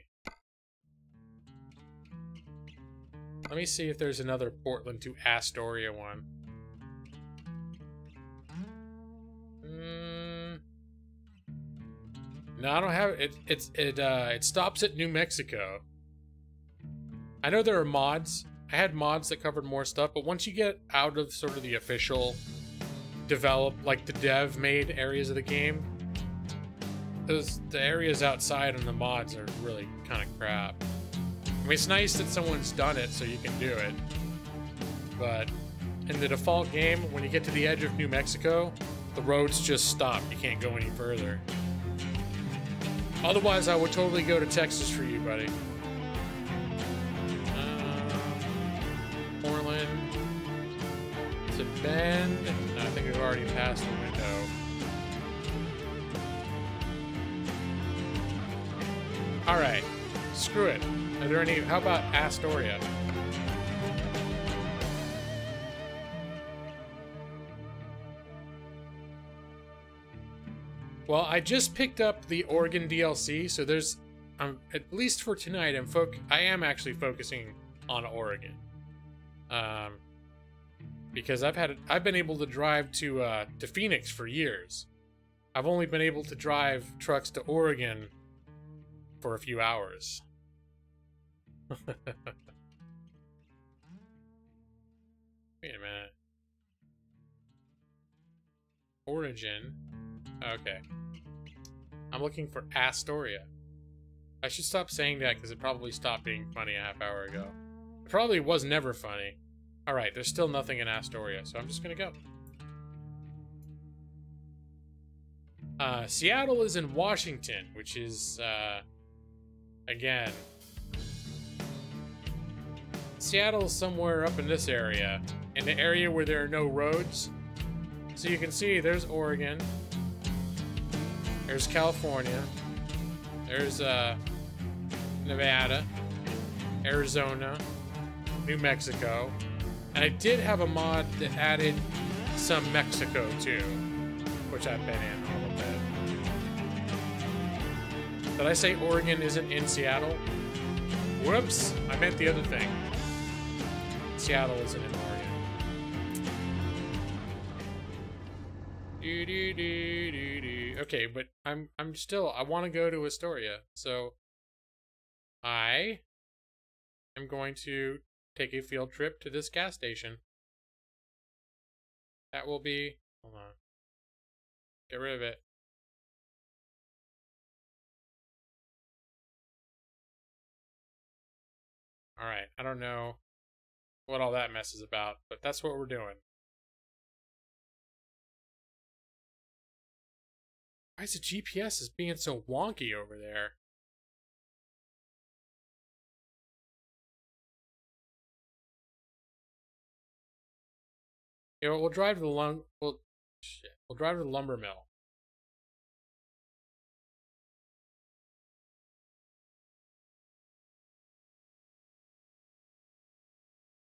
S1: Let me see if there's another Portland to Astoria one. No, I don't have it. It stops at New Mexico. I know there are mods. I had mods that covered more stuff, but once you get out of sort of the official like the dev made areas of the game, the areas outside and the mods are really kind of crap. I mean, it's nice that someone's done it so you can do it, but in the default game, when you get to the edge of New Mexico, the roads just stop. You can't go any further. Otherwise, I would totally go to Texas for you, buddy. To Bend. No, I think we've already passed the window. Alright. Screw it. Are there any... How about Astoria? Well, I just picked up the Oregon DLC, so there's... at least for tonight, I am actually focusing on Oregon. Because I've been able to drive to Phoenix for years. I've only been able to drive trucks to Oregon for a few hours. Wait a minute. Origin. Okay. I'm looking for Astoria. I should stop saying that because it probably stopped being funny a half hour ago. It probably was never funny. Alright, there's still nothing in Astoria, so I'm just gonna go. Seattle is in Washington, which is, again... Seattle's somewhere up in this area. In the area where there are no roads. So you can see, there's Oregon. There's California. There's, Nevada. Arizona. New Mexico. And I did have a mod that added some Mexico too, which I've been in a little bit. Did I say Oregon isn't in Seattle? Whoops, I meant the other thing. Seattle isn't in Oregon. Okay, but I want to go to Astoria, so I am going to take a field trip to this gas station. That will be... Hold on. Get rid of it. Alright, I don't know what all that mess is about, but that's what we're doing. Why is the GPS being so wonky over there? You know, we'll drive to the we'll drive to the lumber mill.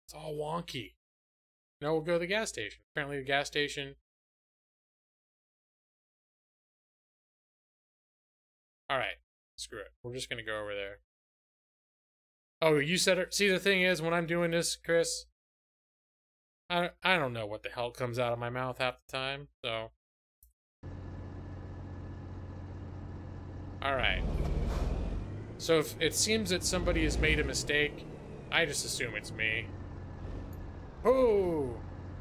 S1: It's all wonky. No, we'll go to the gas station. Apparently the gas station... Alright, screw it. We're just gonna go over there. Oh, you said it. See, the thing is, when I'm doing this, Chris... I don't know what the hell comes out of my mouth half the time, so... Alright. So if it seems that somebody has made a mistake, I just assume it's me. Oh!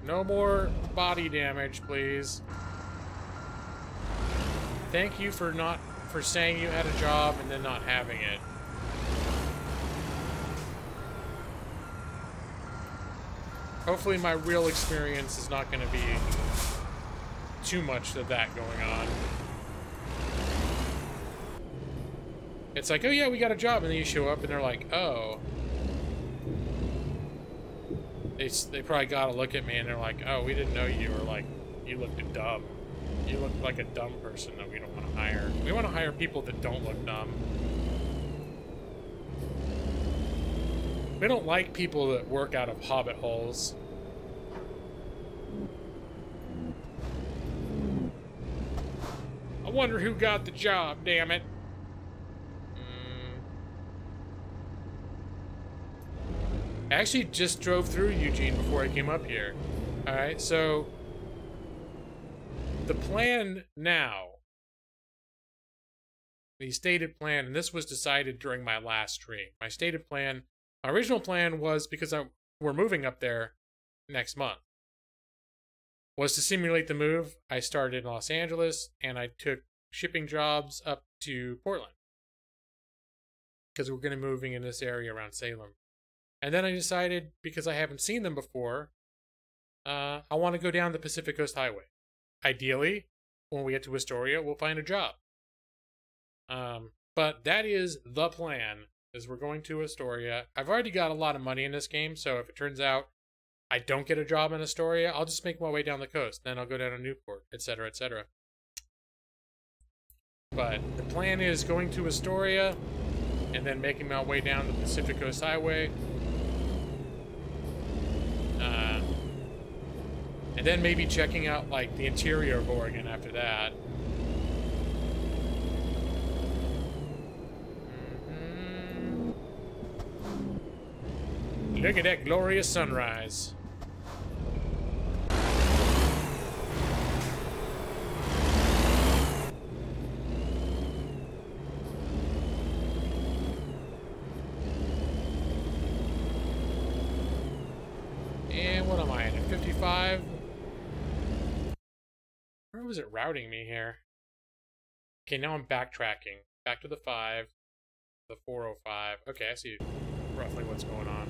S1: No more body damage, please. Thank you for saying you had a job and then not having it. Hopefully my real experience is not going to be too much of that going on. It's like, oh yeah, we got a job, and then you show up and they're like, oh. They probably got to look at me and they're like, oh, we didn't know you, or like, you looked dumb. You look like a dumb person that we don't want to hire. We want to hire people that don't look dumb. We don't like people that work out of hobbit holes. I wonder who got the job, damn it. I actually just drove through Eugene before I came up here. Alright, so the plan now, the stated plan, and this was decided during my last stream. My stated plan, my original plan was, because we're moving up there next month, was to simulate the move. I started in Los Angeles and I took shipping jobs up to Portland because we're going to be moving in this area around Salem. And then I decided, because I haven't seen them before, I want to go down the Pacific Coast Highway. Ideally, when we get to Astoria, we'll find a job. But that is the plan, is we're going to Astoria. I've already got a lot of money in this game, so if it turns out I don't get a job in Astoria, I'll just make my way down the coast. Then I'll go down to Newport, etc., etc. But the plan is going to Astoria and then making my way down the Pacific Coast Highway. And then maybe checking out, like, the interior of Oregon after that. Look at that glorious sunrise. And what am I at? 55? Where was it routing me here? Okay, now I'm backtracking. Back to the 5. The 405. Okay, I see roughly what's going on.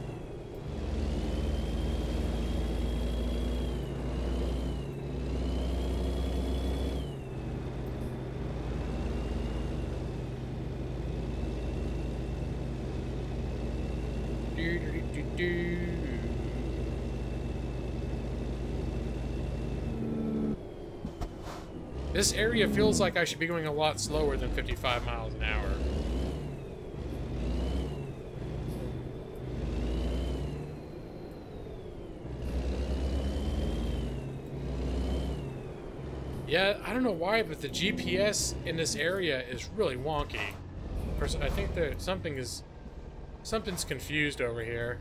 S1: This area feels like I should be going a lot slower than 55 miles an hour. Yeah, I don't know why, but the GPS in this area is really wonky. First, I think that something's confused over here.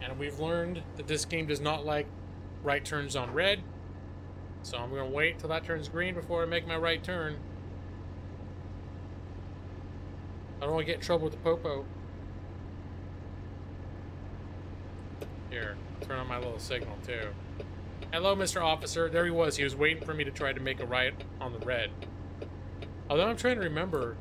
S1: And we've learned that this game does not like right turns on red. So I'm going to wait till that turns green before I make my right turn. I don't want to get in trouble with the popo. Here, turn on my little signal too. Hello, Mr. Officer. There he was. He was waiting for me to try to make a right on the red. Although I'm trying to remember,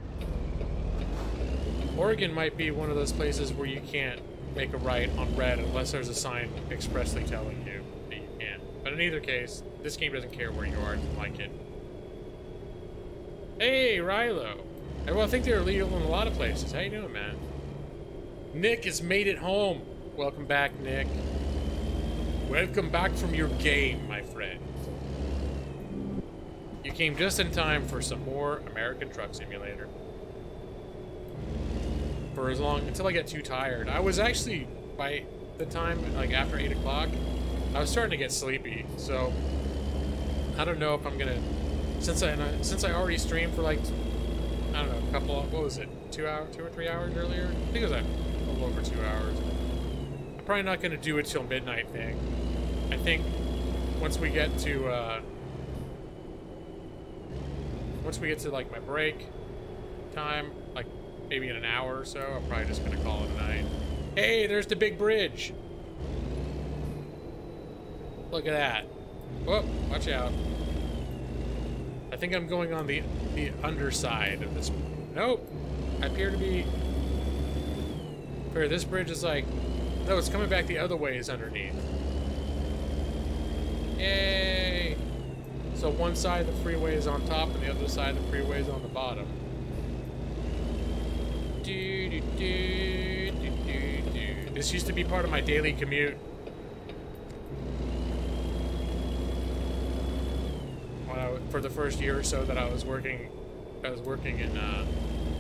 S1: Oregon might be one of those places where you can't make a right on red unless there's a sign expressly telling you that you can. But in either case, this game doesn't care where you are. It doesn't like it. Hey, Rilo. Well, I think they're illegal in a lot of places. How you doing, man? Nick has made it home. Welcome back, Nick. Welcome back from your game, my friend. You came just in time for some more American Truck Simulator. For as long, until I get too tired. I was actually, by the time, like after 8 o'clock, I was starting to get sleepy, so I don't know if I'm gonna, since I already streamed for like, I don't know, a couple of, what was it, 2 or 3 hours earlier? I think it was a little over 2 hours. I'm probably not gonna do it till midnight thing. I think once we get to like my break time, like maybe in an hour or so, I'm probably just gonna call it a night. Hey, there's the big bridge. Look at that. Whoop, watch out. I think I'm going on the underside of this. Nope. I appear to be... This bridge is like... No, it's coming back the other way is underneath. Yay! So one side of the freeway is on top and the other side of the freeway is on the bottom. This used to be part of my daily commute. For the first year or so that I was working in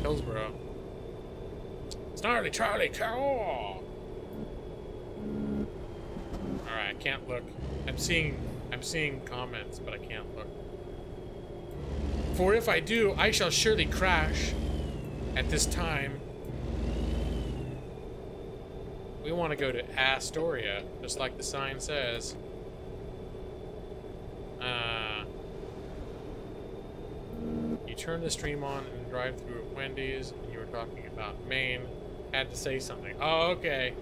S1: Hillsborough. Snarly Charlie, Carol! Alright, I can't look. I'm seeing comments, but I can't look. For if I do, I shall surely crash at this time. We want to go to Astoria, just like the sign says. You turn the stream on and drive through at Wendy's, and you were talking about Maine. Had to say something. Oh, okay.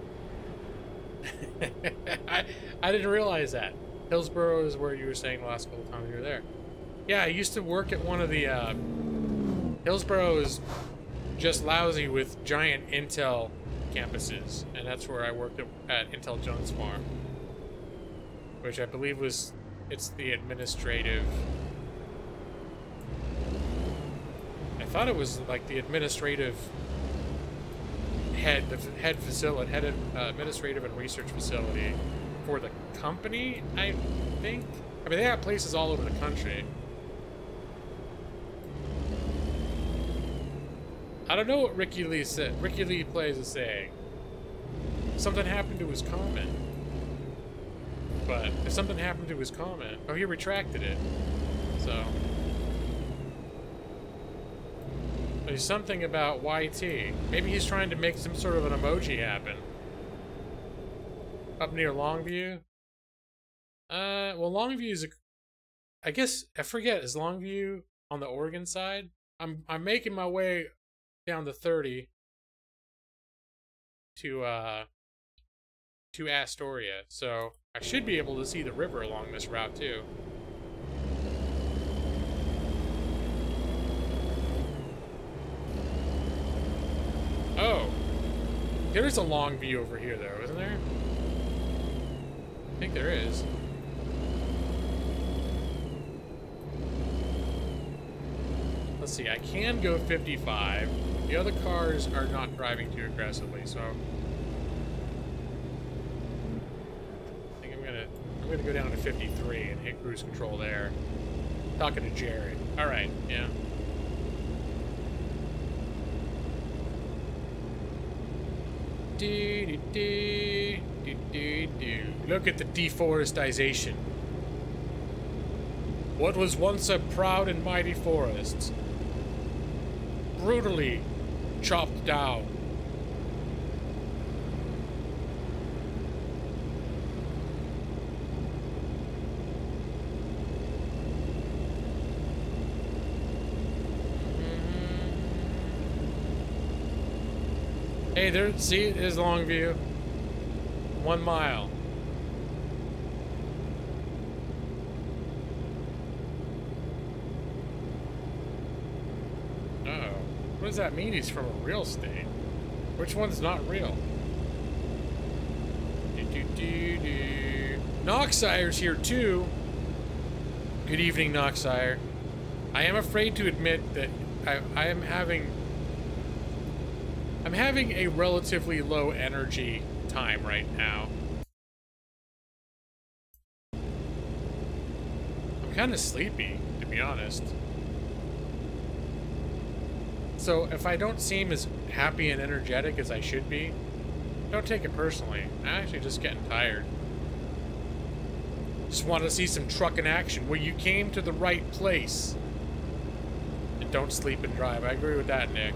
S1: I didn't realize that. Hillsborough is where you were saying the last couple times you were there. Yeah, I used to work at one of the, Hillsborough is just lousy with giant Intel campuses, and that's where I worked at Intel Jones Farm, which I believe was, it's the administrative, I thought it was like the administrative head, the head facility, head administrative and research facility for the company, I think. I mean, they have places all over the country. I don't know what Ricky Lee said. Ricky Lee Plays is saying. Something happened to his comment. But if something happened to his comment, oh, he retracted it. So there's something about YT. Maybe he's trying to make some sort of an emoji happen. Up near Longview. Well, Longview is I guess I forget. Is Longview on the Oregon side? I'm making my way down to 30 to Astoria, so I should be able to see the river along this route too. Oh, there's a Longview over here though, isn't there? I think there is. Let's see, I can go 55. The other cars are not driving too aggressively, so I think I'm gonna go down to 53 and hit cruise control there. Talking to Jared. Alright, yeah. Look at the deforestation. What was once a proud and mighty forest, brutally chopped down. Hey, there, see, there's Longview. 1 mile. Uh-oh. What does that mean he's from a real state? Which one's not real? Noxire's here too. Good evening, Noxire. I am afraid to admit that I'm having a relatively low energy time right now. I'm kind of sleepy, to be honest. So if I don't seem as happy and energetic as I should be, don't take it personally. I'm actually just getting tired. Just want to see some trucking action. Well, you came to the right place. And don't sleep and drive. I agree with that, Nick.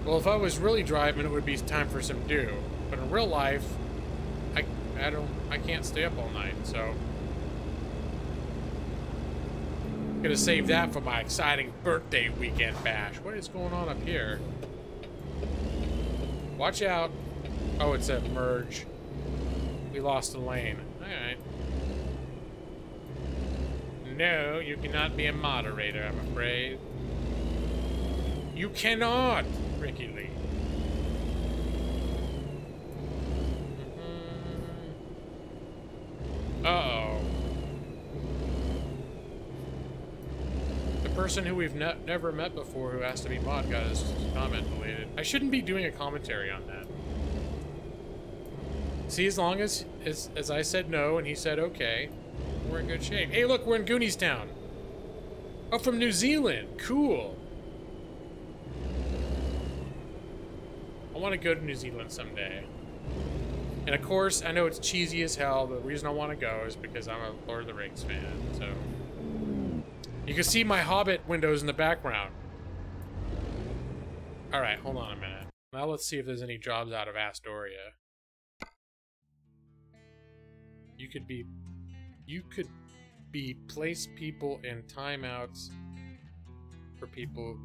S1: Well, if I was really driving, it would be time for some dew. But in real life, I can't stay up all night, so I'm gonna save that for my exciting birthday weekend bash. What is going on up here? Watch out. Oh, it's a merge. We lost a lane. Alright. No, you cannot be a moderator, I'm afraid. You cannot, Ricky Lee. Uh-oh. The person who we've never met before who has to be mod got his comment deleted. I shouldn't be doing a commentary on that. See, as long as I said no and he said okay, we're in good shape. Hey, look, we're in Goonies Town. Oh, from New Zealand. Cool. I want to go to New Zealand someday. And of course, I know it's cheesy as hell. The reason I want to go is because I'm a Lord of the Rings fan. So you can see my Hobbit windows in the background. All right, hold on a minute. Now let's see if there's any jobs out of Astoria. You could be place people in timeouts for people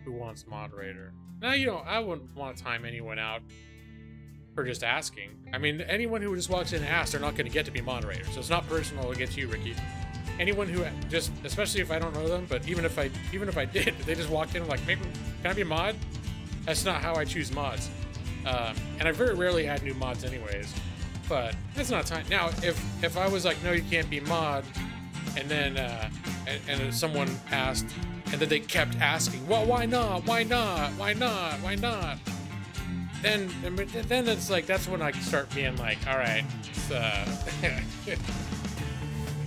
S1: who wants moderator. Now, you know, I wouldn't want to time anyone out for just asking. I mean, anyone who just walks in and asks, they're not going to get to be moderator. So it's not personal against you, Ricky. Anyone who just, especially if I don't know them, but even if I did, they just walked in and like, maybe can I be a mod? That's not how I choose mods. And I very rarely add new mods anyways. But that's not time. Now, if I was like, no, you can't be mod, and then and someone asked, And then they kept asking, well, why not? Why not? Why not? Why not? Then it's like, that's when I start being like, all right,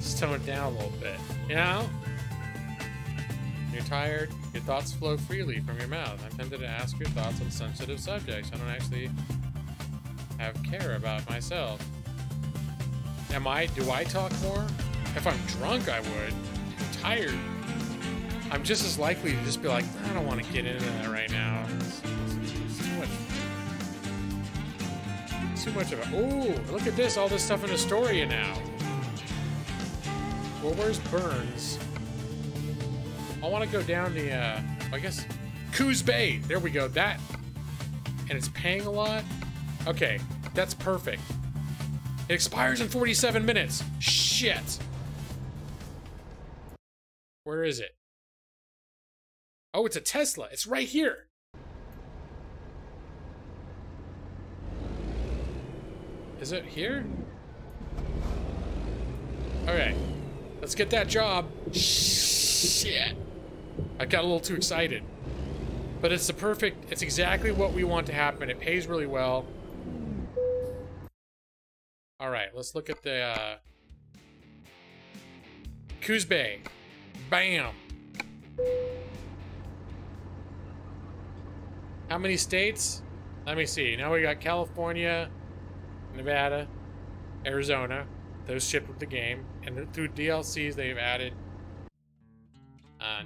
S1: just tone it down a little bit, you know? You're tired, your thoughts flow freely from your mouth. I'm tempted to ask your thoughts on sensitive subjects. I don't actually have care about myself. Do I talk more? If I'm drunk, I would. I'm tired. I'm just as likely to just be like, I don't want to get into that right now. It's too much of a... Ooh, look at this. All this stuff in Astoria now. Well, where's Burns? I want to go down the, I guess, Coos Bay. There we go. That. And it's paying a lot? Okay, that's perfect. It expires in 47 minutes. Shit. Where is it? Oh, it's a Tesla. It's right here. Is it here? Okay. Let's get that job. Shit. I got a little too excited. But it's the perfect... It's exactly what we want to happen. It pays really well. Alright, let's look at the, Coos Bay. Bam! How many states? Let me see. Now we got California, Nevada, Arizona. Those shipped with the game. And through DLCs, they've added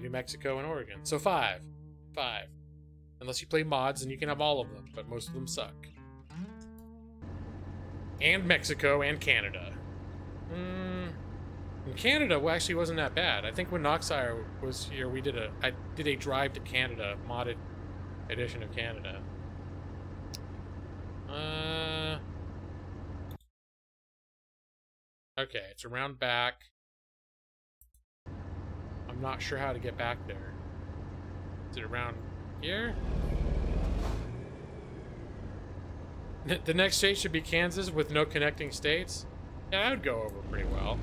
S1: New Mexico and Oregon. So 5. 5. Unless you play mods, and you can have all of them, but most of them suck. And Mexico and Canada. And Canada actually wasn't that bad. I think when Noxire was here, I did a drive to Canada, modded edition of Canada. Okay, it's around back. I'm not sure how to get back there. Is it around here? The next state should be Kansas with no connecting states. Yeah, that would go over pretty well.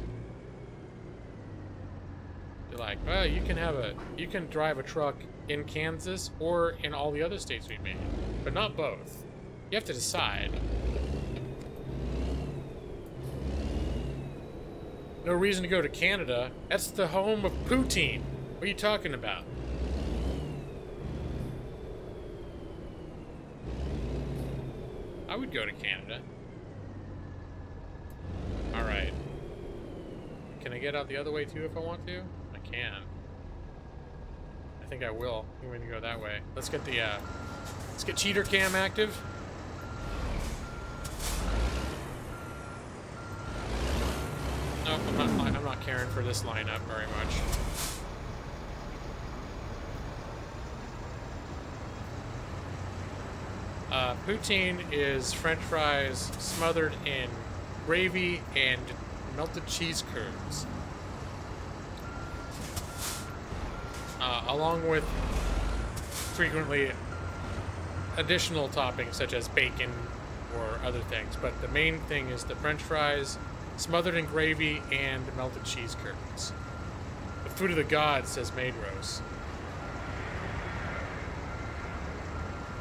S1: You're like, well, you can drive a truck in Kansas or in all the other states we made, but not both. You have to decide. No reason to go to Canada. That's the home of poutine. What are you talking about? I would go to Canada. Alright. Can I get out the other way too if I want to? I can. I think I will. I'm going to go that way. Let's get the, let's get cheater cam active. Nope, I'm not caring for this lineup very much. Poutine is French fries smothered in gravy and melted cheese curds. Along with frequently additional toppings such as bacon or other things. But the main thing is the French fries smothered in gravy and melted cheese curds. The food of the gods, says Maidrose.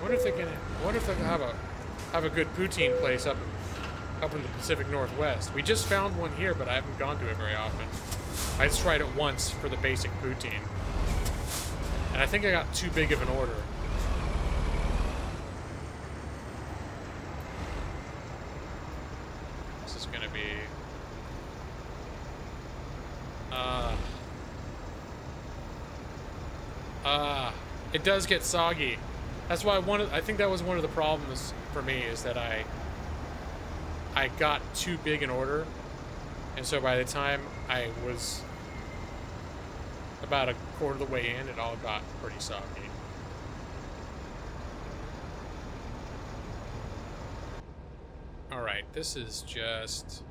S1: What if they can have a good poutine place up in the Pacific Northwest? We just found one here, but I haven't gone to it very often. I just tried it once for the basic poutine, and I think I got too big of an order. This is gonna be it does get soggy. That's why I think that was one of the problems for me, is that I got too big an order, and so by the time I was about a quarter of the way in, it all got pretty soggy. Alright, this is just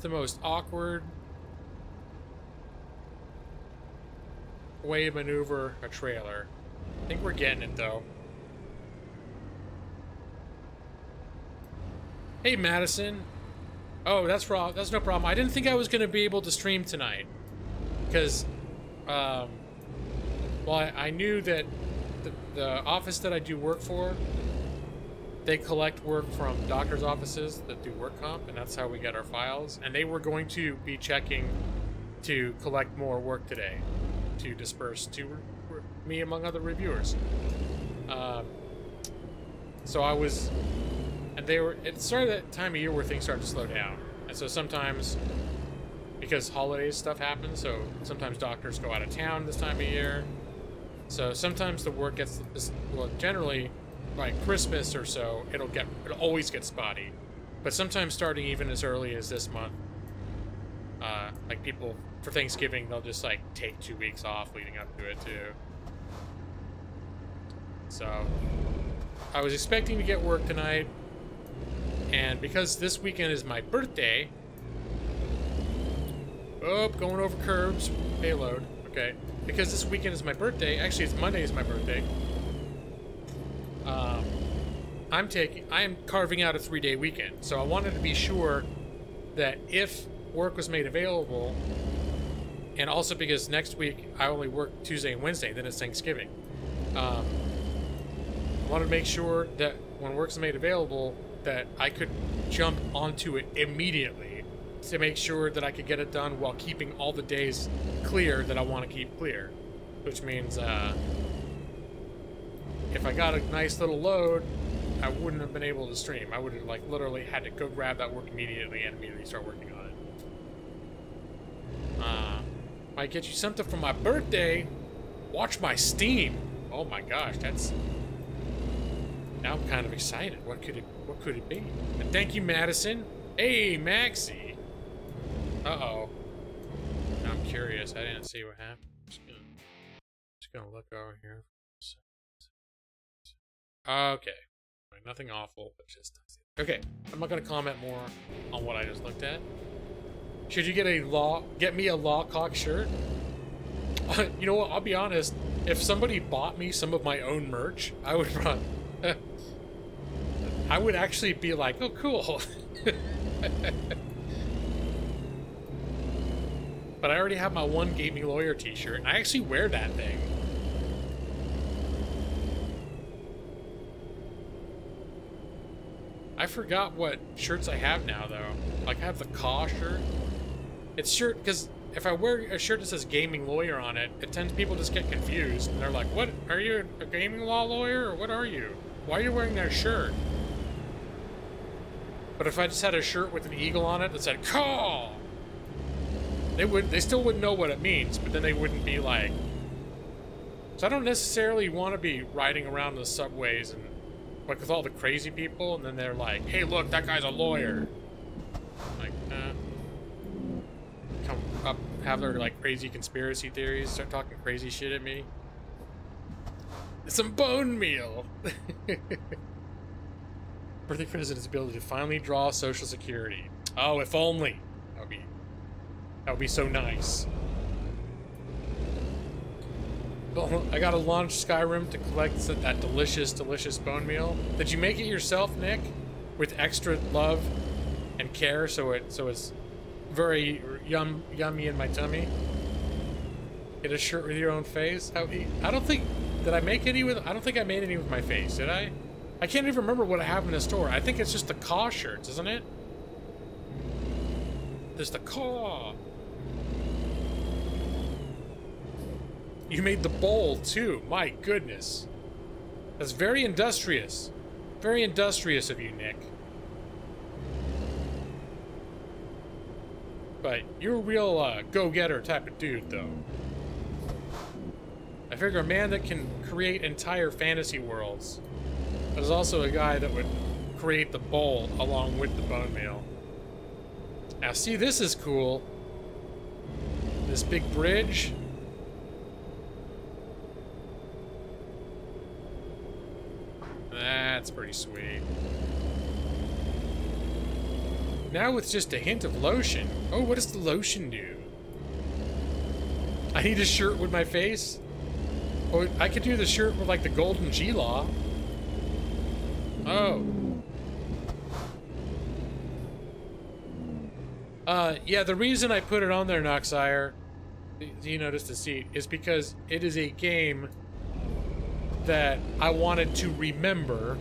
S1: the most awkward way to maneuver a trailer. I think we're getting it though. Hey Madison. Oh, that's wrong. That's no problem. I didn't think I was going to be able to stream tonight. Because, well, I knew that the office that I do work for, they collect work from doctors' offices that do work comp, and that's how we get our files. And they were going to be checking to collect more work today to disperse to me among other reviewers. So I was, and they were, it started that time of year where things start to slow down. And so sometimes, because holidays stuff happens, so sometimes doctors go out of town this time of year. So sometimes the work gets, well, generally, like Christmas or so, it'll always get spotty. But sometimes starting even as early as this month, like people, for Thanksgiving, they'll just like take 2 weeks off leading up to it too. So, I was expecting to get work tonight, and because this weekend is my birthday, oh, going over curbs, payload, okay. Because this weekend is my birthday, actually it's Monday is my birthday, I am carving out a 3-day weekend. So I wanted to be sure that if work was made available, and also because next week I only work Tuesday and Wednesday, then it's Thanksgiving. I wanted to make sure that when work's made available, that I could jump onto it immediately to make sure that I could get it done while keeping all the days clear that I want to keep clear. Which means, if I got a nice little load, I wouldn't have been able to stream. I would have, like, literally had to go grab that work immediately and immediately start working on it. Might get you something for my birthday. Watch my Steam. Oh my gosh, that's... Now I'm kind of excited. What could it be? And thank you, Madison. Hey, Maxie. Uh-oh. Now I'm curious. I didn't see what happened. Just gonna look over here. Okay. Nothing awful, but just... Okay. I'm not gonna comment more on what I just looked at. Should you get me a Law Cock shirt? You know what? I'll be honest. If somebody bought me some of my own merch, I would run. I would actually be like, oh, cool. But I already have my One Gaming Lawyer t-shirt, and I actually wear that thing. I forgot what shirts I have now, though. Like, I have the Caw shirt. It's shirt, because if I wear a shirt that says Gaming Lawyer on it, it tends people just get confused. And they're like, what? Are you a gaming law lawyer, or what are you? Why are you wearing that shirt? But if I just had a shirt with an eagle on it that said Caw, they still wouldn't know what it means, but then they wouldn't be like... So I don't necessarily want to be riding around the subways and like with all the crazy people, and then they're like, hey, look, that guy's a lawyer. Like, come up, have their like crazy conspiracy theories, start talking crazy shit at me. Some bone meal. Birthday present is the ability to finally draw Social Security. Oh, if only. That would be so nice. I gotta launch Skyrim to collect that delicious, delicious bone meal. Did you make it yourself, Nick? With extra love and care, so it's very yummy in my tummy. Get a shirt with your own face. I don't think I made any with my face. Did I? I can't even remember what I have in the store. I think it's just the Caw shirts, isn't it? There's the Caw. You made the bowl, too. My goodness. That's very industrious. Very industrious of you, Nick. But you're a real go-getter type of dude, though. I figure a man that can create entire fantasy worlds, but is also a guy that would create the bowl along with the bone meal. Now, see, this is cool. This big bridge. That's pretty sweet. Now with just a hint of lotion. Oh, what does the lotion do? I need a shirt with my face? Oh, I could do the shirt with like the golden G-Law. Oh. Yeah, the reason I put it on there, Noxire, you noticed the seat, is because it is a game that I wanted to remember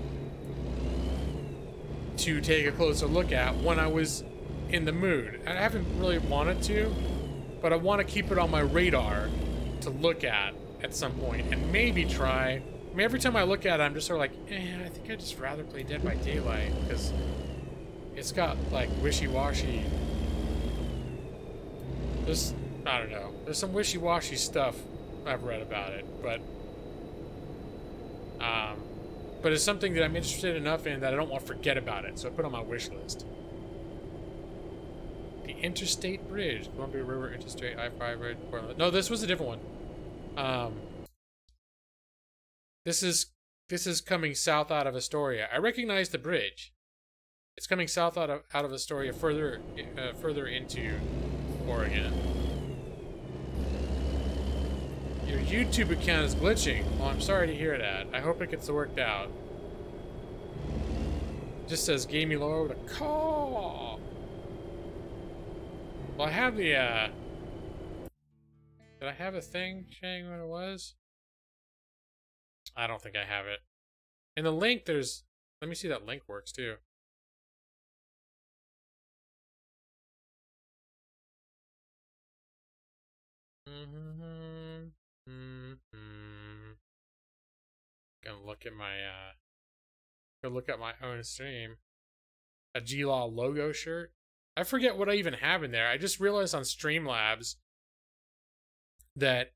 S1: to take a closer look at when I was in the mood. I haven't really wanted to, but I want to keep it on my radar to look at some point and maybe try. I mean, every time I look at it, I'm just sort of like, I think I'd just rather play Dead by Daylight because it's got like wishy-washy. I don't know. There's some wishy-washy stuff I've read about it, but it's something that I'm interested enough in that I don't want to forget about it, so I put it on my wish list. The Interstate Bridge, Columbia River Interstate I-5 Bridge, Portland. No, this was a different one. This is coming south out of Astoria. I recognize the bridge. It's coming south out of Astoria, further into Oregon. Your YouTube account is glitching. Well, I'm sorry to hear that. I hope it gets worked out. It just says gaming lower with a call. Well, I have the, did I have a thing saying what it was? I don't think I have it. In the link, there's... Let me see that link works, too. Gonna look at my, go look at my own stream. A G-Law logo shirt? I forget what I even have in there. I just realized on Streamlabs that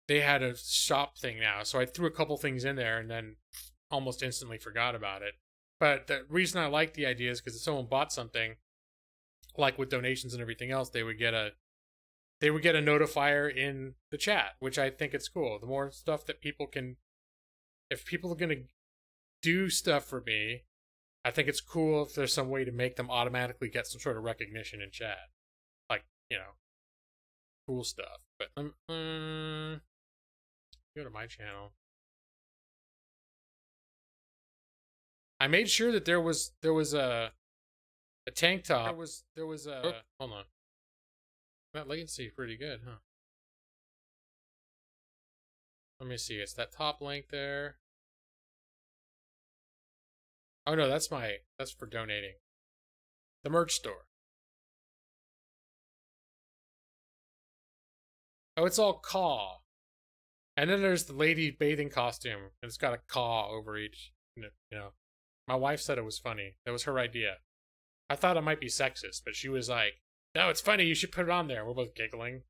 S1: they had a shop thing now, so I threw a couple things in there and then almost instantly forgot about it. But the reason I like the idea is because if someone bought something, like with donations and everything else, they would get a notifier in the chat, which I think it's cool. The more stuff that people can, if people are gonna do stuff for me, I think it's cool if there's some way to make them automatically get some sort of recognition in chat, like, you know, cool stuff. But go to my channel. I made sure that there was a tank top. There was a hold on. That latency is pretty good, huh? Let me see. It's that top link there. Oh no, that's for donating. The merch store. Oh, it's all caw. And then there's the lady bathing costume, and it's got a caw over each. You know, my wife said it was funny. That was her idea. I thought it might be sexist, but she was like, "No, it's funny. You should put it on there." We're both giggling.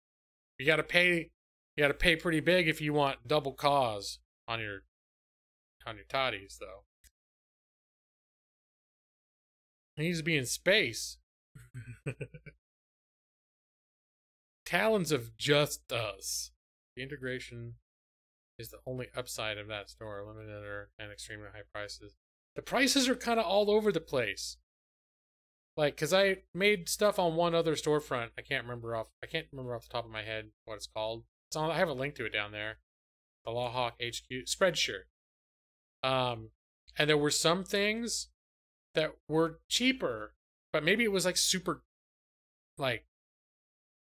S1: You gotta pay pretty big if you want double caws on your toddies, though. He needs to be in space. Talons of Just Us. The integration is the only upside of that store. Limited and extremely high prices. The prices are kind of all over the place. Like, cause I made stuff on one other storefront. I can't remember off the top of my head what it's called. I have a link to it down there. The Lawhawk HQ Spreadshirt. And there were some things that were cheaper, but maybe it was like super, like,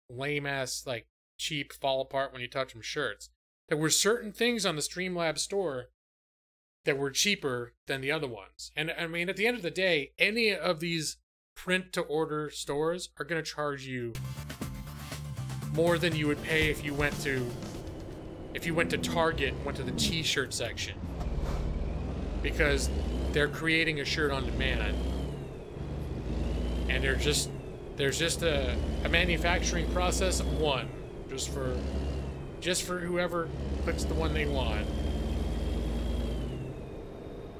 S1: lame ass, like, cheap, fall apart when you touch them shirts. There were certain things on the Streamlabs store that were cheaper than the other ones. And I mean, at the end of the day, any of these print to order stores are going to charge you more than you would pay if you went to Target and went to the t-shirt section, because they're creating a shirt on demand, and there's just a manufacturing process of one, just for whoever clicks the one they want.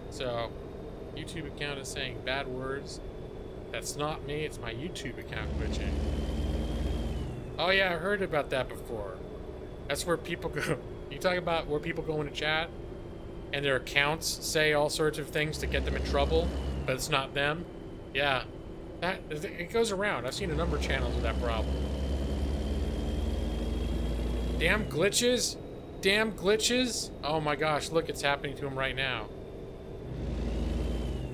S1: So, YouTube account is saying bad words. That's not me, it's my YouTube account glitching. Oh yeah, I heard about that before. That's where people go. You talk about where people go into chat and their accounts say all sorts of things to get them in trouble, but it's not them. Yeah, it goes around. I've seen a number of channels with that problem. Damn glitches! Damn glitches! Oh my gosh, look, it's happening to him right now.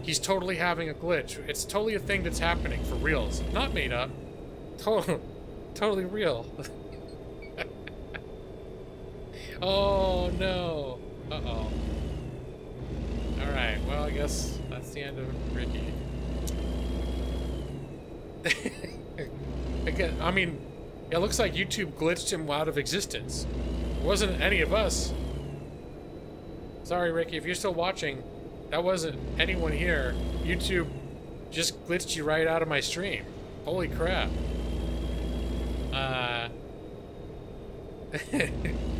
S1: He's totally having a glitch. It's totally a thing that's happening for reals. Not made up. Totally real. Oh no. Uh-oh. Alright, well I guess that's the end of Ricky. Again, I mean, it looks like YouTube glitched him out of existence. It wasn't any of us. Sorry, Ricky, if you're still watching, that wasn't anyone here. YouTube just glitched you right out of my stream. Holy crap.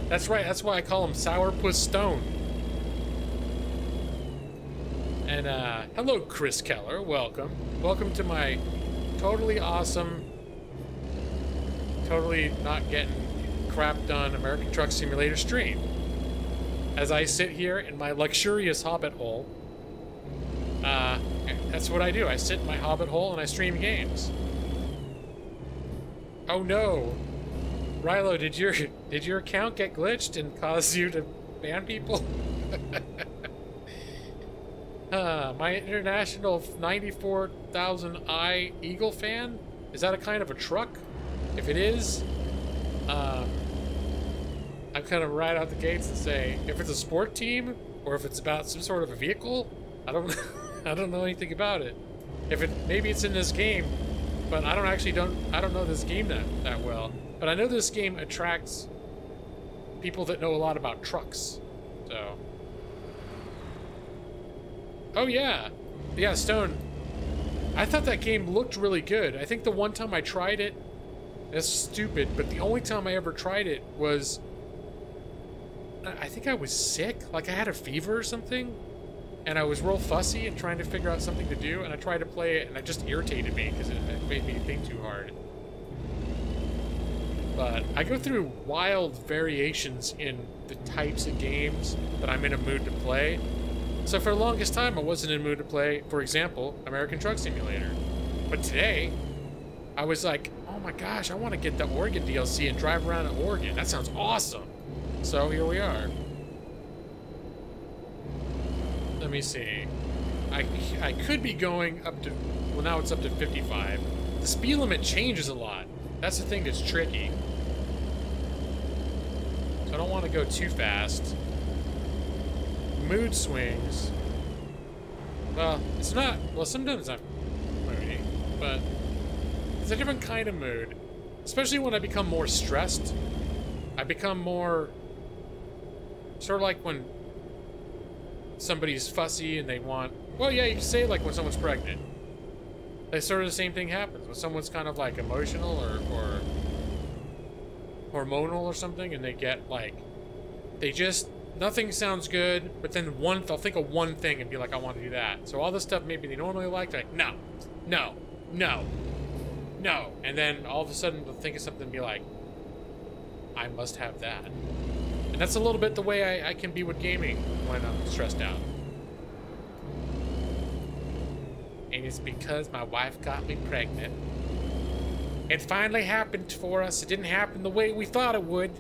S1: That's right, that's why I call him Sourpuss Stone. And, hello, Chris Keller, welcome. Welcome to my totally awesome, totally not getting crap done American Truck Simulator stream. As I sit here in my luxurious hobbit hole, that's what I do. I sit in my hobbit hole and I stream games. Oh no. Rilo, did your account get glitched and cause you to ban people? My international 94,000i Eagle fan? Is that a kind of a truck? If it is, I'm gonna ride out the gates and say, if it's a sport team or if it's about some sort of a vehicle, I don't know anything about it. Maybe it's in this game, but I don't know this game that well. But I know this game attracts people that know a lot about trucks. So. Oh yeah. Yeah, Stone. I thought that game looked really good. I think the one time I tried it, that's stupid, but the only time I ever tried it was, I think I was sick. Like I had a fever or something. And I was real fussy and trying to figure out something to do, and I tried to play it, and it just irritated me because it made me think too hard. But I go through wild variations in the types of games that I'm in a mood to play. So for the longest time, I wasn't in a mood to play, for example, American Truck Simulator. But today, I was like, oh my gosh, I want to get the Oregon DLC and drive around in Oregon. That sounds awesome. So here we are. Let me see. I could be going up to, well now it's up to 55. The speed limit changes a lot. That's the thing that's tricky. So I don't want to go too fast. Mood swings. Well, it's not, well sometimes I'm moody, but it's a different kind of mood. Especially when I become more stressed. I become more, sort of like when somebody's fussy and they want, well yeah, you can say like when someone's pregnant. It's sort of the same thing happens when someone's kind of like emotional or hormonal or something, and they get like, they just, nothing sounds good, but then they'll think of one thing and be like, I want to do that. So all this stuff maybe they normally like, they're like, no, no, no, no. And then all of a sudden they'll think of something and be like, I must have that. And that's a little bit the way I can be with gaming when I'm stressed out. And it's because my wife got me pregnant. It finally happened for us. It didn't happen the way we thought it would.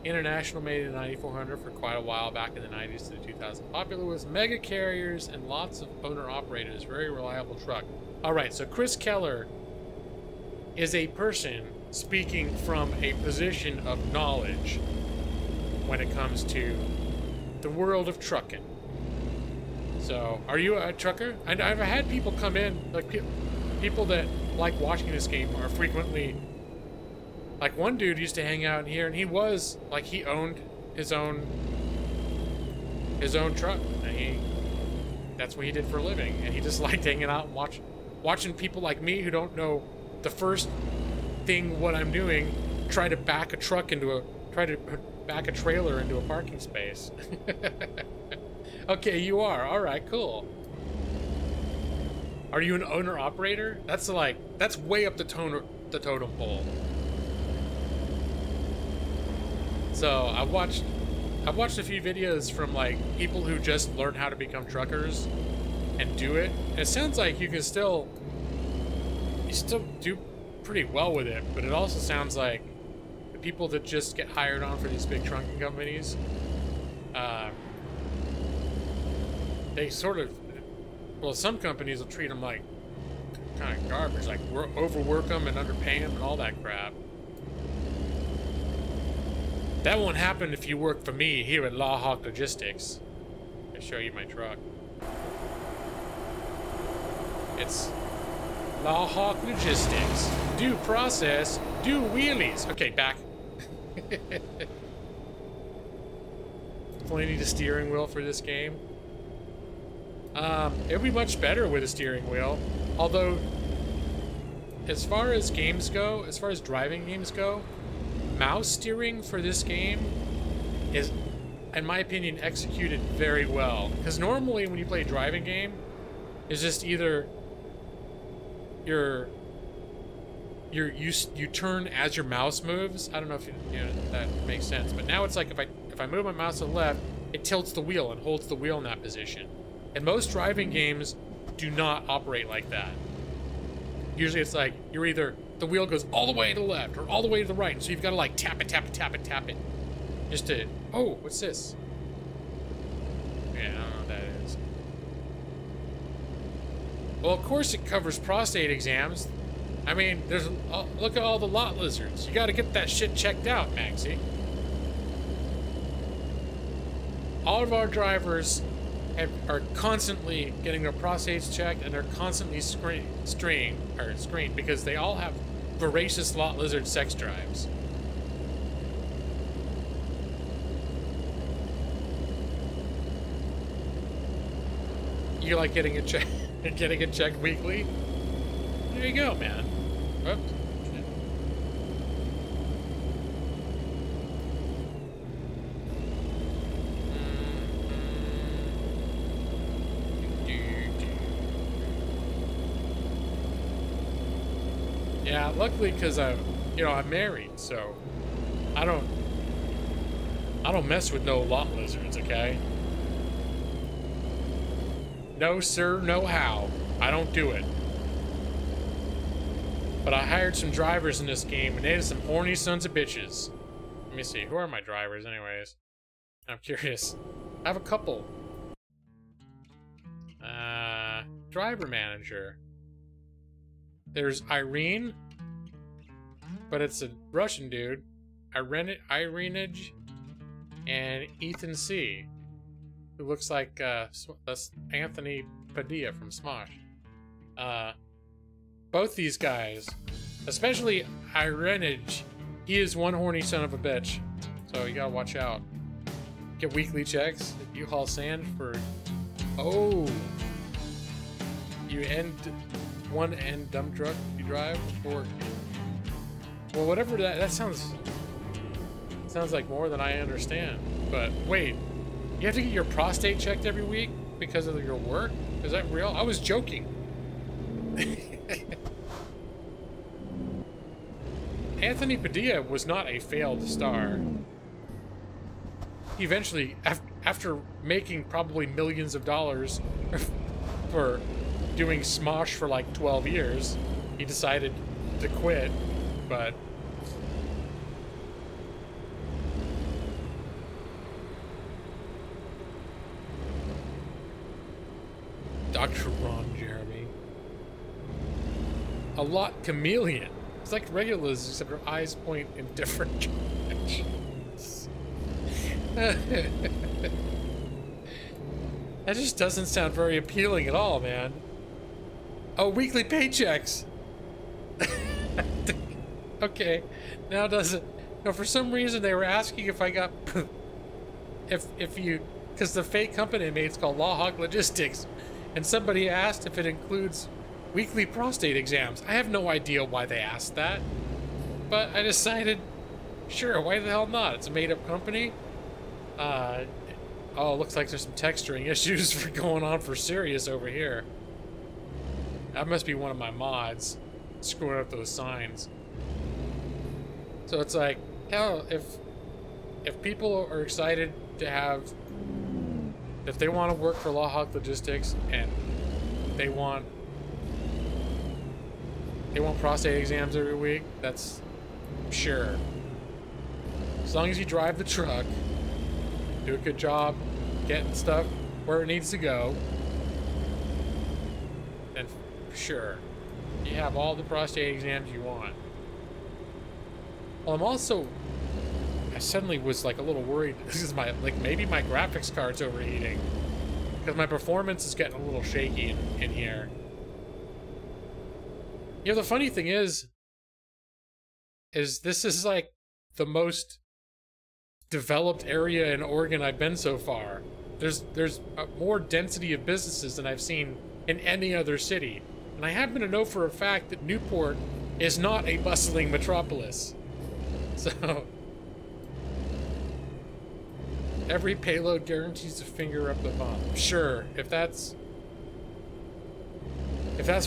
S1: International made it in 9400 for quite a while back in the 90s to the 2000s. Popular with mega carriers and lots of owner-operators. Very reliable truck. Alright, so Chris Keller is a person speaking from a position of knowledge when it comes to the world of trucking. So, are you a trucker? And I've had people come in, like people that like watching this game are frequently, like one dude used to hang out in here and he was, like he owned his own truck. And that's what he did for a living. And he just liked hanging out and watching people like me who don't know the first thing what I'm doing, try to back a trailer into a parking space. Okay, you are. All right, cool. Are you an owner-operator? That's like, that's way up the totem pole. So I've watched a few videos from like people who just learn how to become truckers and do it. And it sounds like you still do pretty well with it, but it also sounds like the people that just get hired on for these big trucking companies, they sort of, well, some companies will treat them like kind of garbage, like overwork them and underpay them and all that crap. That won't happen if you work for me here at Lawhawk Logistics. I'll show you my truck. It's Lawhawk Logistics. Do process, do wheelies. Okay, back. Only need a steering wheel for this game. It would be much better with a steering wheel. Although, as far as games go, as far as driving games go, mouse steering for this game is, in my opinion, executed very well. Because normally when you play a driving game, it's just either you turn as your mouse moves. I don't know if that makes sense, but now it's like if I move my mouse to the left, it tilts the wheel and holds the wheel in that position. And most driving games do not operate like that. Usually it's like you're either the wheel goes all the way to the left or all the way to the right, so you've got to like tap it, just to, oh, what's this? Yeah, I don't know what that is. Well, of course it covers prostate exams. I mean, look at all the lot lizards. You got to get that shit checked out, Maxie. All of our drivers are constantly getting their prostates checked, and they're constantly screened because they all have voracious lot lizard sex drives. You like getting it checked weekly? There you go, man. Oh, shit. Yeah, luckily, because I'm married, so I don't mess with no lot lizards, okay? No sir, no how. I don't do it. But I hired some drivers in this game, and they are some horny sons of bitches. Let me see, who are my drivers anyways? I'm curious. I have a couple. Driver manager. There's Irene, but it's a Russian dude. Irenage, and Ethan C, who looks like that's Anthony Padilla from Smosh. Both these guys, especially Irenage, he is one horny son of a bitch. So you gotta watch out. Get weekly checks. If you haul sand for, oh, you one end dump truck you drive, or, well, whatever that sounds like more than I understand. But wait, you have to get your prostate checked every week because of your work? Is that real? I was joking. Anthony Padilla was not a failed star. He eventually, after making probably millions of dollars for doing Smosh for like 12 years, he decided to quit, but Dr. Ron Jeremy. A lot chameleon. It's like regular lizards, except her eyes point in different directions. That just doesn't sound very appealing at all, man. Oh, weekly paychecks. Okay, now does it? No, for some reason they were asking if I got, if you, because the fake company mate's called Lawhawk Logistics, and somebody asked if it includes weekly prostate exams. I have no idea why they asked that, but I decided, sure, why the hell not? It's a made-up company. Oh, looks like there's some texturing issues for going on for Sirius over here. That must be one of my mods screwing up those signs. So it's like, hell, if people are excited to have, if they want to work for Lawhawk Logistics and they want prostate exams every week, that's sure. As long as you drive the truck, do a good job getting stuff, where it needs to go, then sure, you have all the prostate exams you want. Well, I suddenly was like a little worried. This is maybe my graphics card's overheating, because my performance is getting a little shaky in here. You know, the funny thing is this is like the most developed area in Oregon I've been so far. There's more density of businesses than I've seen in any other city. And I happen to know for a fact that Newport is not a bustling metropolis. So every payload guarantees a finger up the bum. Sure, if that's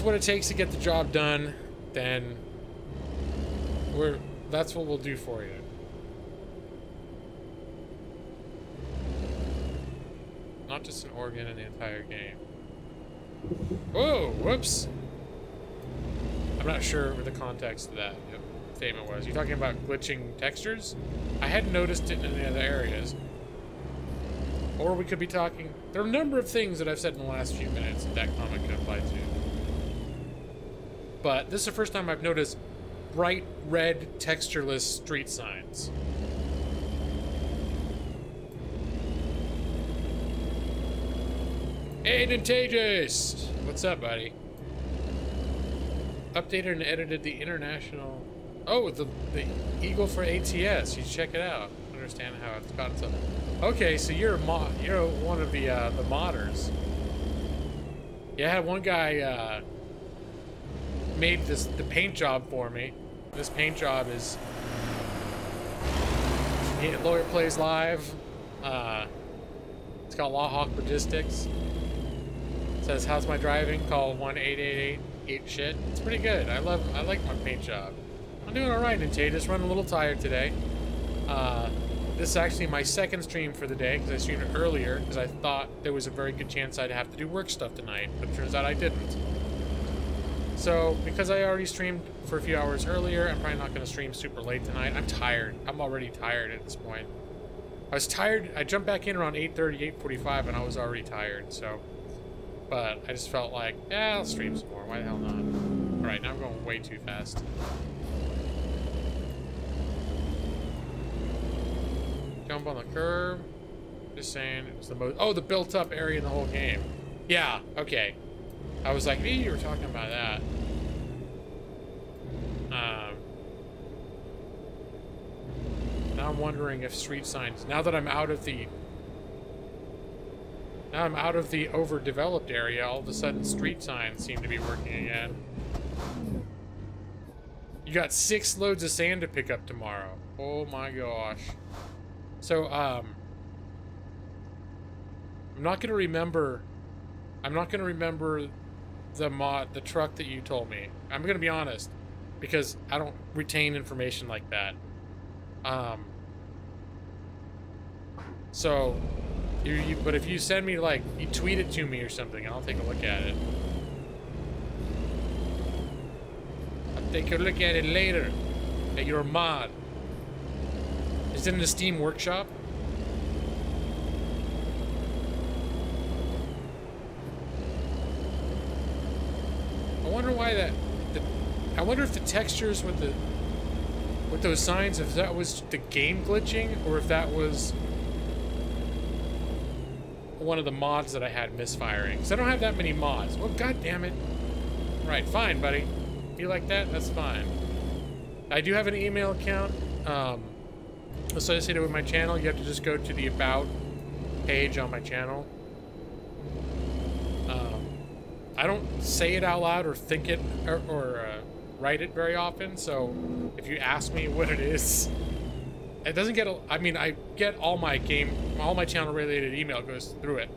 S1: what it takes to get the job done, then that's what we'll do for you. Not just in Oregon, in the entire game. Whoa, whoops. I'm not sure what the context of that statement was. You talking about glitching textures? I hadn't noticed it in any other areas. Or we could be talking... There are a number of things that I've said in the last few minutes that comment can apply to. But this is the first time I've noticed bright red textureless street signs. Advantageous! What's up, buddy? Updated and edited the international... Oh, the Eagle for ATS. You should check it out. Understand how it's gotten so... Okay, so you're one of the modders. Yeah, I had one guy made the paint job for me. This paint job is... Lawyer Plays Live. It's called Law Hawk Logistics. Says, how's my driving? Call 1-888-8-SHIT. It's pretty good. I like my paint job. I'm doing alright, Nintendo. Just running a little tired today. This is actually my second stream for the day, because I streamed it earlier, because I thought there was a very good chance I'd have to do work stuff tonight, but it turns out I didn't. So, because I already streamed for a few hours earlier, I'm probably not going to stream super late tonight. I'm tired. I'm already tired at this point. I was tired. I jumped back in around 8:30, 8:45, and I was already tired, so... But I just felt like, yeah, I'll stream some more. Why the hell not? Alright, now I'm going way too fast. Jump on the curb. Just saying, it was the most... Oh, the built-up area in the whole game. Yeah, okay. I was like, you were talking about that. Now I'm wondering if street signs... Now that I'm out of the... Now I'm out of the overdeveloped area, all of a sudden street signs seem to be working again. You got 6 loads of sand to pick up tomorrow. Oh my gosh. So, I'm not gonna remember the truck that you told me. I'm gonna be honest, because I don't retain information like that. So... but if you send me, like, you tweet it to me or something, and I'll take a look at it. I'll take a look at it later. That you're a mod. Is it in the Steam Workshop? I wonder why that... I wonder if the textures with those signs, if that was the game glitching, or if that was... one of the mods that I had misfiring. Because I don't have that many mods. Well, god damn it. Right, fine, buddy. You like that? That's fine. I do have an email account associated with my channel. You have to just go to the About page on my channel. I don't say it out loud or think it or write it very often, so if you ask me what it is, it doesn't get I mean, I get all my channel related email goes through it.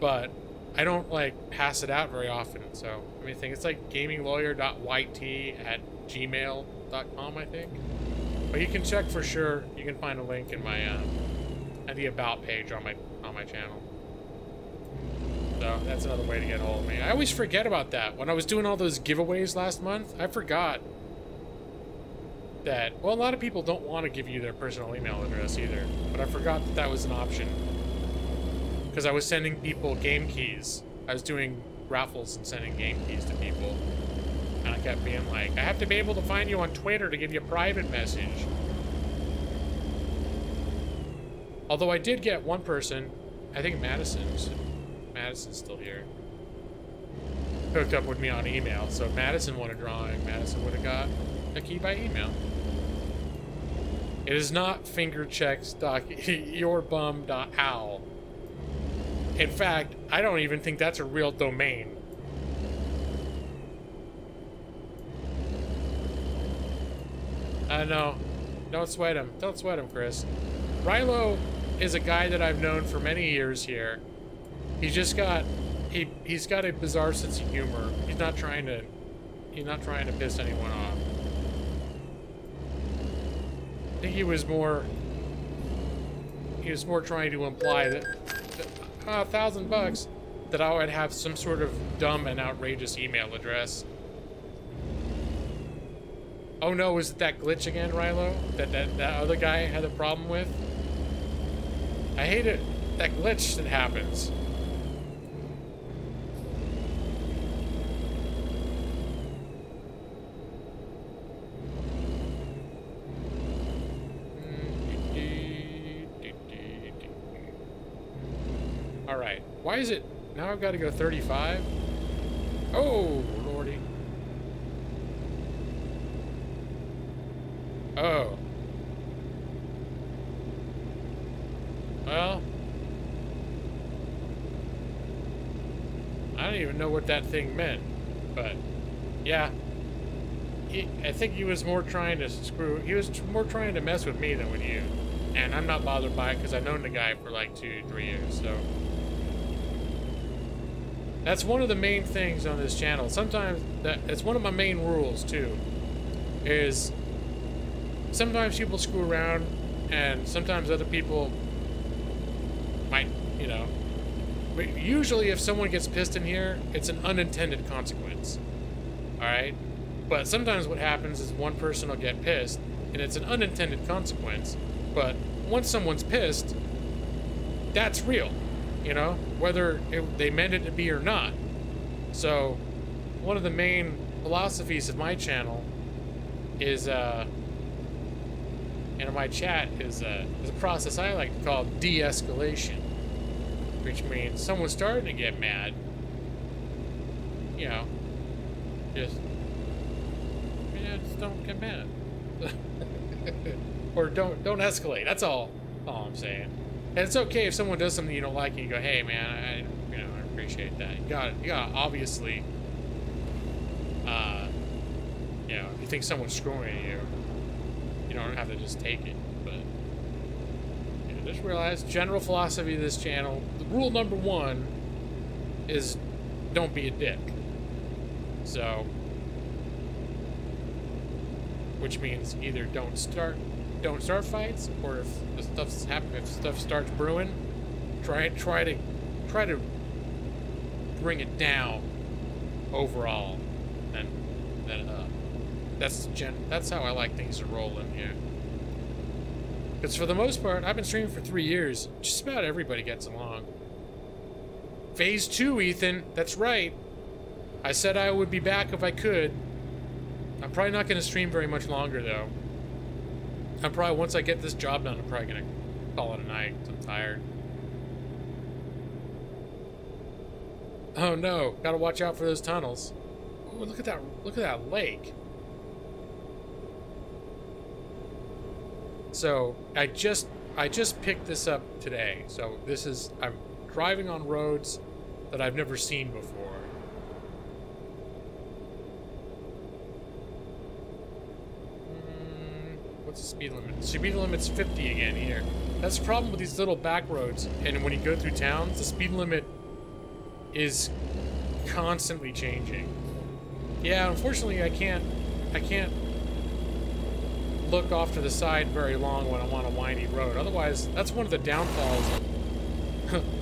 S1: But I don't, like, pass it out very often, so let me think. It's like gaminglawyer.yt@gmail.com, I think. But you can check for sure. You can find a link in my, at the About page on my channel. So that's another way to get a hold of me. I always forget about that. When I was doing all those giveaways last month, I forgot that, well, a lot of people don't want to give you their personal email address either, but I forgot that that was an option. because I was sending people game keys. I was doing raffles and sending game keys to people. And I kept being like, I have to be able to find you on Twitter to give you a private message. Although I did get one person, I think Madison's still here, hooked up with me on email. So if Madison won a drawing, Madison would have got a key by email. It is not fingerchecks.yourbum.owl. In fact, I don't even think that's a real domain. No. Don't sweat him. Don't sweat him, Chris. Rilo is a guy that I've known for many years here. He's just got... He's got a bizarre sense of humor. He's not trying to piss anyone off. I think he was more trying to imply that $1,000 that I would have some sort of dumb and outrageous email address. Oh no, was it that glitch again, Rilo? That other guy had a problem with? I hate it. That glitch that happens. Alright. Why is it... Now I've got to go 35? Oh, lordy. Oh. Well. I don't even know what that thing meant. But, yeah. I think he was more trying to he was more trying to mess with me than with you. And I'm not bothered by it because I've known the guy for like 2-3 years, so... That's one of the main things on this channel. Sometimes, it's one of my main rules, too. Is... Sometimes people screw around, and sometimes other people might, you know... But usually if someone gets pissed in here, it's an unintended consequence. Alright? But sometimes what happens is one person will get pissed, and it's an unintended consequence. But once someone's pissed, that's real. You know, whether they meant it to be or not. So, one of the main philosophies of my channel is, and in my chat is a process I like to call de-escalation, which means someone's starting to get mad. You know, just don't get mad, or don't escalate. That's all I'm saying. And it's okay if someone does something you don't like and you go, hey man, I appreciate that. You gotta obviously, you know, if you think someone's screwing at you, you don't have to just take it. But you know, just realize, general philosophy of this channel, the rule number 1 is don't be a dick. So, which means either don't start fights, or if stuff starts brewing, try to bring it down overall, and then that's how I like things to roll in here. Because for the most part, I've been streaming for 3 years. Just about everybody gets along. Phase 2, Ethan. That's right. I said I would be back if I could. I'm probably not going to stream very much longer, though. I'm probably, once I get this job done, I'm probably gonna call it a night. I'm tired. Oh no, gotta watch out for those tunnels. Oh, look at that lake. So, I just picked this up today. So I'm driving on roads that I've never seen before. What's the speed limit? The speed limit's 50 again here. That's the problem with these little back roads. And when you go through towns, the speed limit is constantly changing. Yeah, unfortunately, I can't look off to the side very long when I'm on a windy road. Otherwise, that's one of the downfalls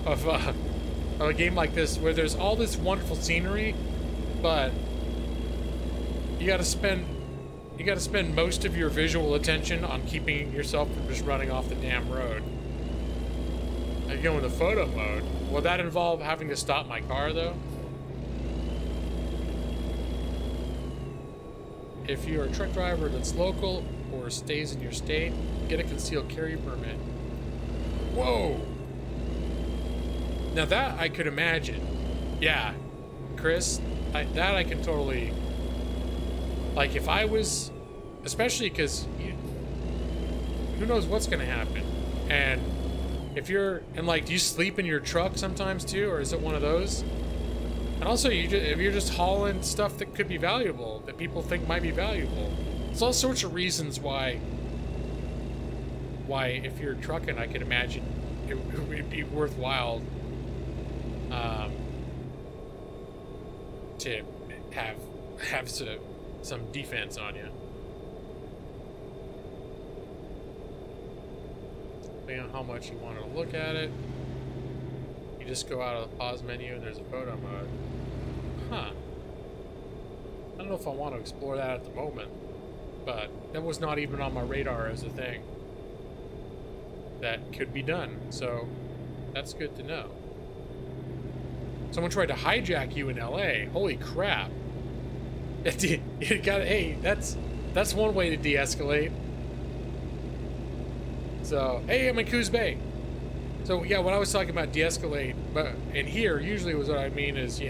S1: of a game like this, where there's all this wonderful scenery, but you gotta spend most of your visual attention on keeping yourself from just running off the damn road. I go into photo mode. Will that involve having to stop my car, though? If you're a truck driver that's local or stays in your state, get a concealed carry permit. Whoa! Now that I could imagine. Yeah, Chris, that I can totally... Like, if I was... Especially because who knows what's going to happen. And if you're... And, like, do you sleep in your truck sometimes, too? Or is it one of those? And also, if you're just hauling stuff that could be valuable, that people think might be valuable. There's all sorts of reasons why if you're trucking, I can imagine it would be worthwhile to have some defense on you. Depending on how much you want to look at it, you just go out of the pause menu and there's a photo mode. Huh. I don't know if I want to explore that at the moment, but that was not even on my radar as a thing that could be done, so that's good to know. Someone tried to hijack you in LA. Holy crap. You got, hey, that's one way to de-escalate. So, hey, I'm in Coos Bay. So, yeah, when I was talking about de-escalate, but in here, usually was what I mean is you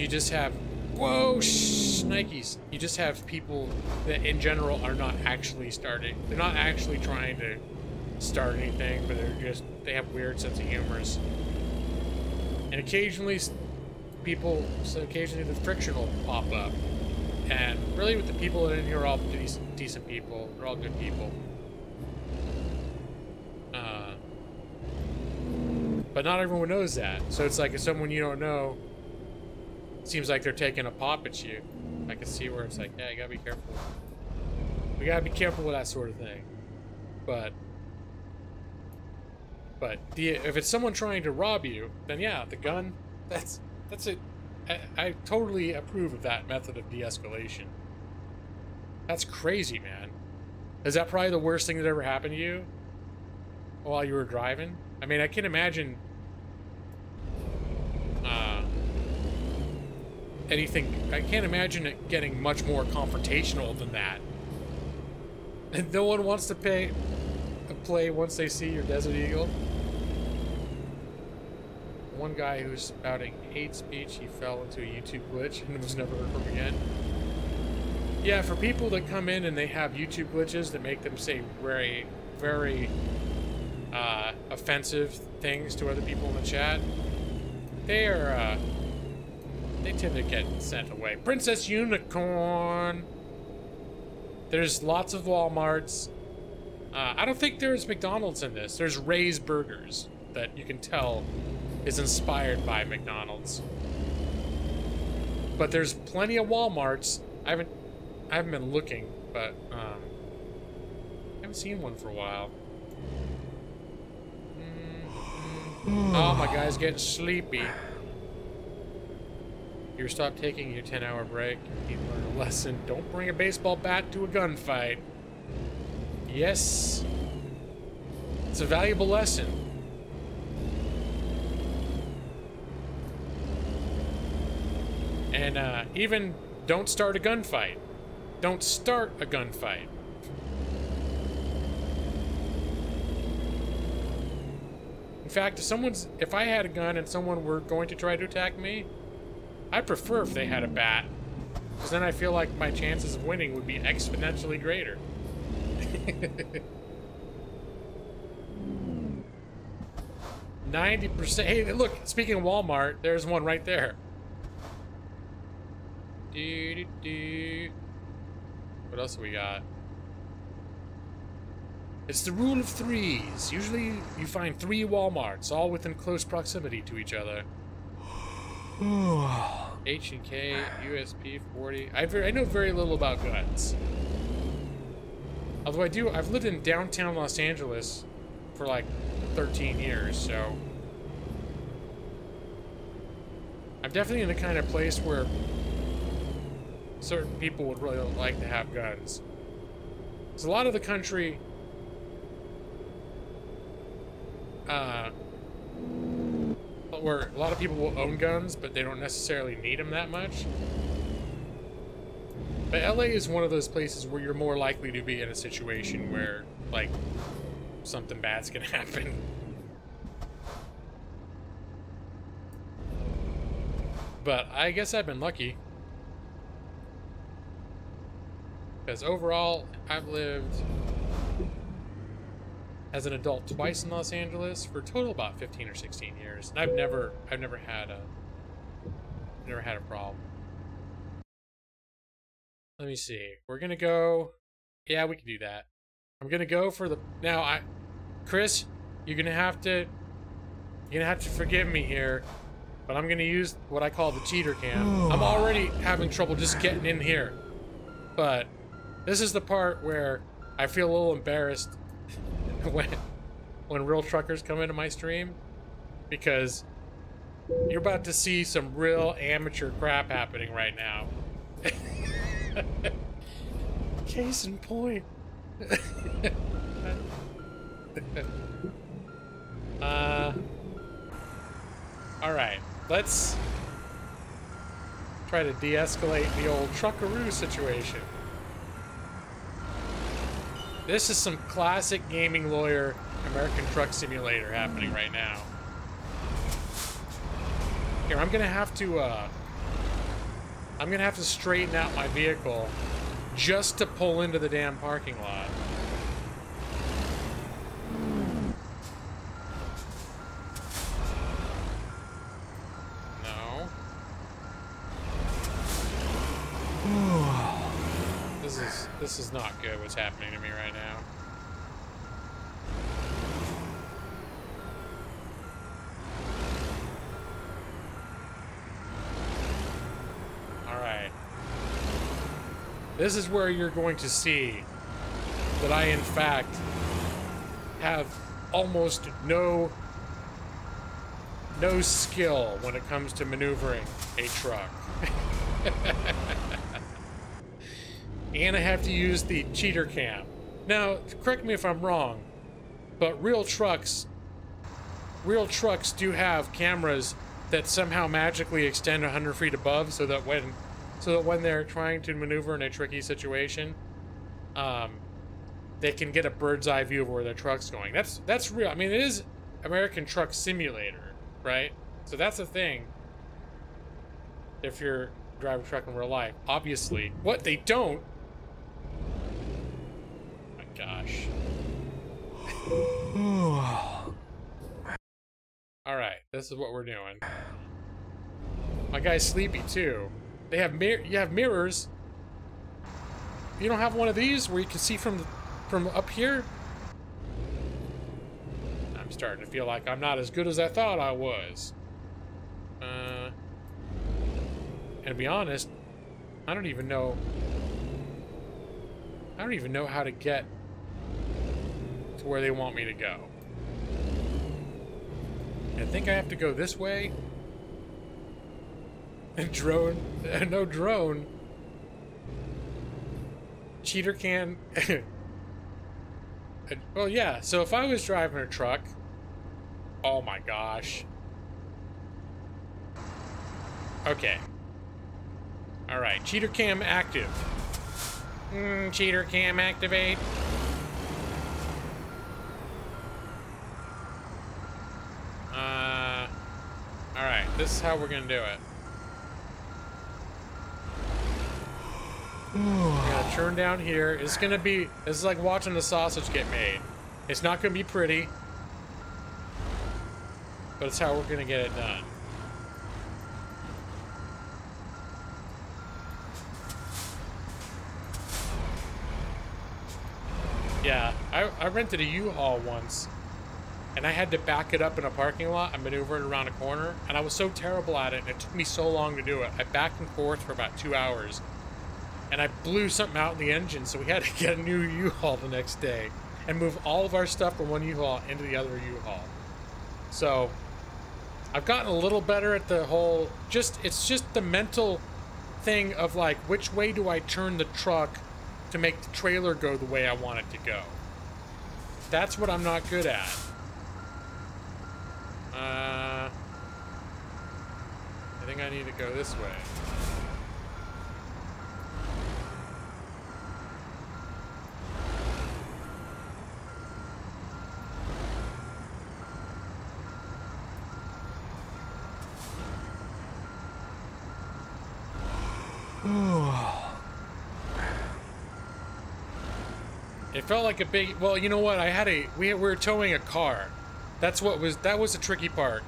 S1: just have, whoa, shh, Nikes. You just have people that in general are not actually starting. They're not actually trying to start anything, but they have weird sense of humors. And occasionally the friction will pop up. And really with the people in here are all decent people. They're all good people. But not everyone knows that. So it's like if someone you don't know seems like they're taking a pop at you, I can see where it's like, yeah, you gotta be careful. We gotta be careful with that sort of thing. But if it's someone trying to rob you, then yeah, the gun, that's it. I totally approve of that method of de-escalation. That's crazy, man. Is that probably the worst thing that ever happened to you while you were driving? I mean, I can imagine anything. I can't imagine it getting much more confrontational than that. And no one wants to play once they see your Desert Eagle. One guy who's spouting hate speech, he fell into a YouTube glitch and was never heard from again. Yeah, for people that come in and they have YouTube glitches that make them say very, very offensive things to other people in the chat, they tend to get sent away. Princess Unicorn! There's lots of Walmarts. I don't think there's McDonald's in this. There's Ray's Burgers that you can tell is inspired by McDonald's. But there's plenty of Walmarts. I haven't been looking, but I haven't seen one for a while. Oh, my guy's getting sleepy. You stop taking your 10-hour break. You learn a lesson. Don't bring a baseball bat to a gunfight. Yes. It's a valuable lesson. And even don't start a gunfight. Don't start a gunfight. In fact, if I had a gun and someone were going to try to attack me, I'd prefer if they had a bat, because then I feel like my chances of winning would be exponentially greater. 90%. Hey, look, speaking of Walmart, there's one right there. What else have we got? It's the rule of threes. Usually you find 3 Walmarts, all within close proximity to each other. H&K, USP 40. I know very little about guns. Although I've lived in downtown Los Angeles for like 13 years, so I'm definitely in the kind of place where certain people would really like to have guns. Because a lot of the country where a lot of people will own guns, but they don't necessarily need them that much. But LA is one of those places where you're more likely to be in a situation where, like, something bad's gonna happen. But I guess I've been lucky. Because overall, I've lived as an adult twice in Los Angeles for a total about 15 or 16 years. And I've never had a problem. Let me see. We're gonna go. Yeah, we can do that. I'm gonna go for the Chris, you're gonna have to forgive me here, but I'm gonna use what I call the cheater cam. I'm already having trouble just getting in here, but this is the part where I feel a little embarrassed when real truckers come into my stream, because you're about to see some real amateur crap happening right now. Case in point. Alright, let's try to de-escalate the old truckaroo situation. This is some classic gaming lawyer American Truck Simulator happening right now. Here, I'm gonna have to straighten out my vehicle just to pull into the damn parking lot. No. This is not good what's happening to me right now. Alright. This is where you're going to see that I, in fact, have almost no skill when it comes to maneuvering a truck. And I have to use the cheater cam. Now, correct me if I'm wrong, but real trucks do have cameras that somehow magically extend 100 feet above, so that when they're trying to maneuver in a tricky situation, they can get a bird's eye view of where their truck's going. That's real. I mean, it is American Truck Simulator, right? So that's a thing. If you're driving a truck in real life, obviously, what they don't. Oh my gosh. All right, this is what we're doing. My guy's sleepy too. They have you have mirrors. You don't have one of these where you can see from up here? I'm starting to feel like I'm not as good as I thought I was. And to be honest, I don't even know how to get to where they want me to go. I think I have to go this way. And drone, no drone. Cheater can. Well, yeah, so if I was driving a truck, oh my gosh. Okay. Alright, cheater cam active. Cheater cam activate. Alright, this is how we're gonna do it. I'm gonna turn down here. This is like watching the sausage get made. It's not gonna be pretty, but it's how we're gonna get it done. Yeah, I rented a U-Haul once, and I had to back it up in a parking lot and maneuver it around a corner, and I was so terrible at it, and it took me so long to do it. I backed and forth for about 2 hours, and I blew something out in the engine, so we had to get a new U-Haul the next day and move all of our stuff from one U-Haul into the other U-Haul. So I've gotten a little better at the whole, it's just the mental thing of like, which way do I turn the truck to make the trailer go the way I want it to go. That's what I'm not good at. I think I need to go this way. It felt like a big, well, you know what? We were towing a car. That was the tricky part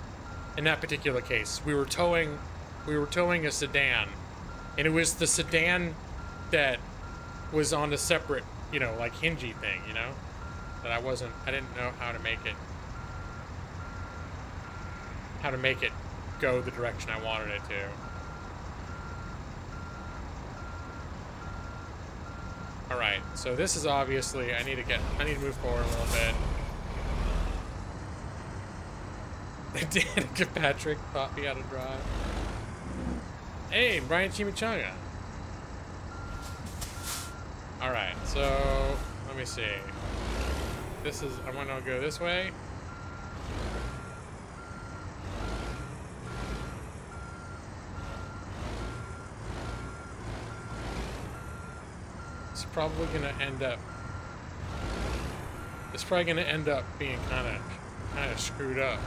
S1: in that particular case. We were towing a sedan, and it was the sedan that was on a separate, you know, like hingey thing, you know, that I didn't know how to make it go the direction I wanted it to. Alright, so this is obviously, I need to move forward a little bit. Danica Patrick taught me how to drive. Hey, Brian Chimichanga. Alright, so, let me see. I'm gonna go this way. It's probably gonna end up being kind of screwed up.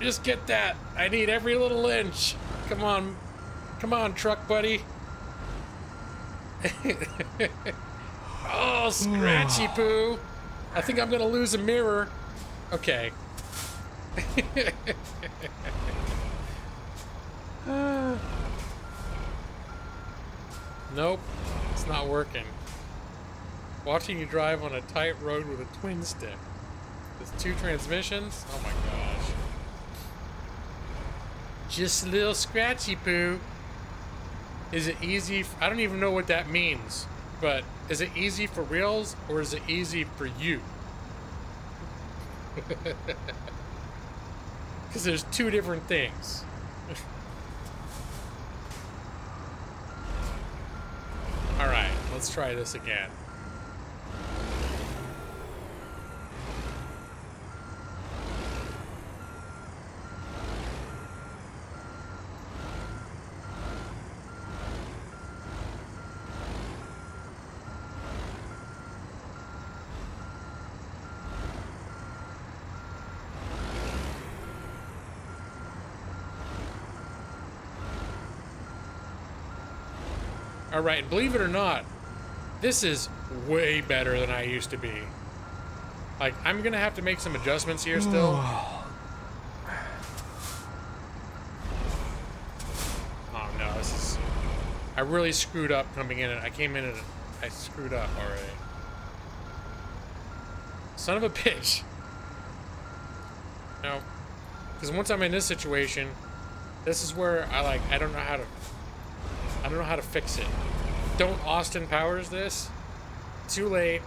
S1: Just get that. I need every little inch. Come on, truck buddy. Oh, scratchy poo. I think I'm gonna lose a mirror. Okay. Nope, it's not working. Watching you drive on a tight road with a twin stick. There's 2 transmissions? Oh my gosh. Just a little scratchy poo. Is it easy? I don't even know what that means, but is it easy for reals or is it easy for you? Because there's 2 different things. Alright, let's try this again. Alright, and believe it or not, this is way better than I used to be. Like, I'm gonna have to make some adjustments here still. Oh no, this is... I really screwed up coming in. I came in and I screwed up already. Son of a bitch. No. Because once I'm in this situation, this is where I don't know how to fix it. Don't Austin Powers this. Too late.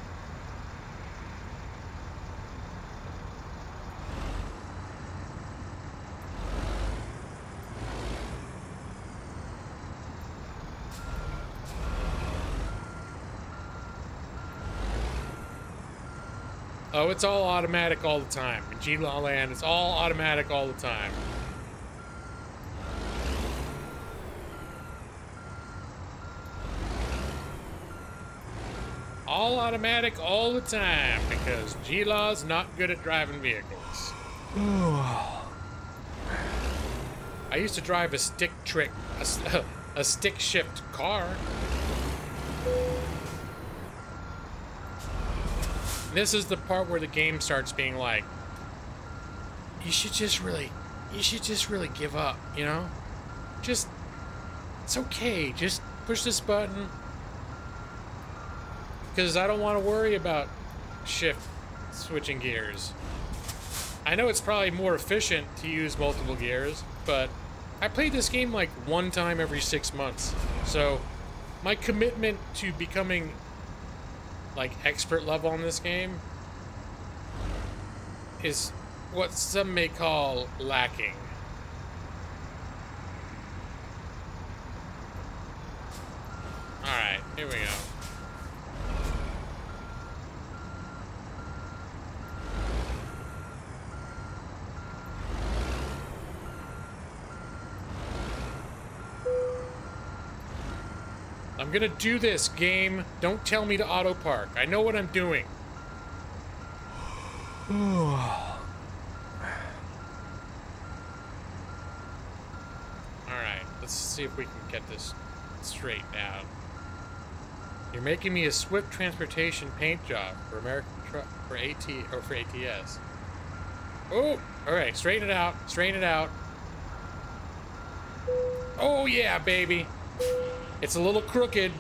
S1: Oh, it's all automatic all the time. In G-La Land, it's all automatic all the time. All automatic all the time because G-Law's not good at driving vehicles. I used to drive a stick shift car. This is the part where the game starts being like, you should just really give up, you know? Just, it's okay, just push this button. Because I don't want to worry about switching gears. I know it's probably more efficient to use multiple gears, but I played this game like 1 time every 6 months. So my commitment to becoming like expert level on this game is what some may call lacking. Alright, here we go. I'm gonna do this, game. Don't tell me to auto park. I know what I'm doing. Alright, let's see if we can get this straight out. You're making me a Swift Transportation paint job for American Truck, for ATS. Oh, alright, straighten it out, straighten it out. Oh yeah, baby. It's a little crooked,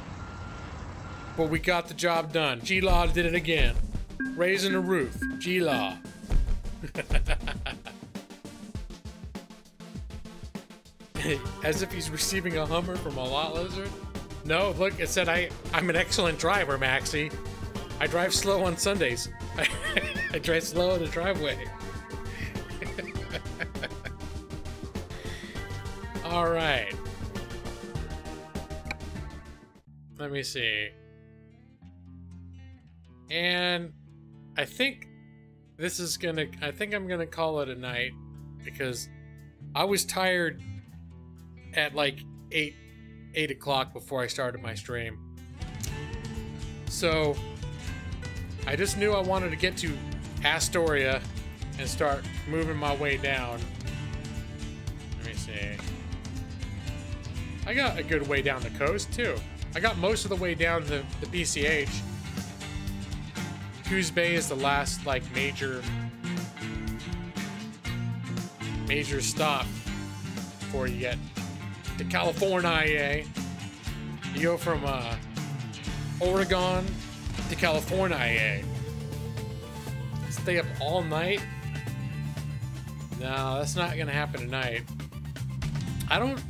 S1: but we got the job done. G-Law did it again. Raising the roof. G-Law. As if he's receiving a Hummer from a lot lizard. No, look, it said I'm an excellent driver, Maxie. I drive slow on Sundays. I drive slow in the driveway. All right. Let me see. And I think this is gonna, I think I'm gonna call it a night because I was tired at like 8 o'clock before I started my stream. So I just knew I wanted to get to Astoria and start moving my way down. Let me see. I got a good way down the coast too. I got most of the way down to the BCH. Coos Bay is the last like major stop before you get to California. You go from Oregon to California. Stay up all night? No, that's not gonna happen tonight. I don't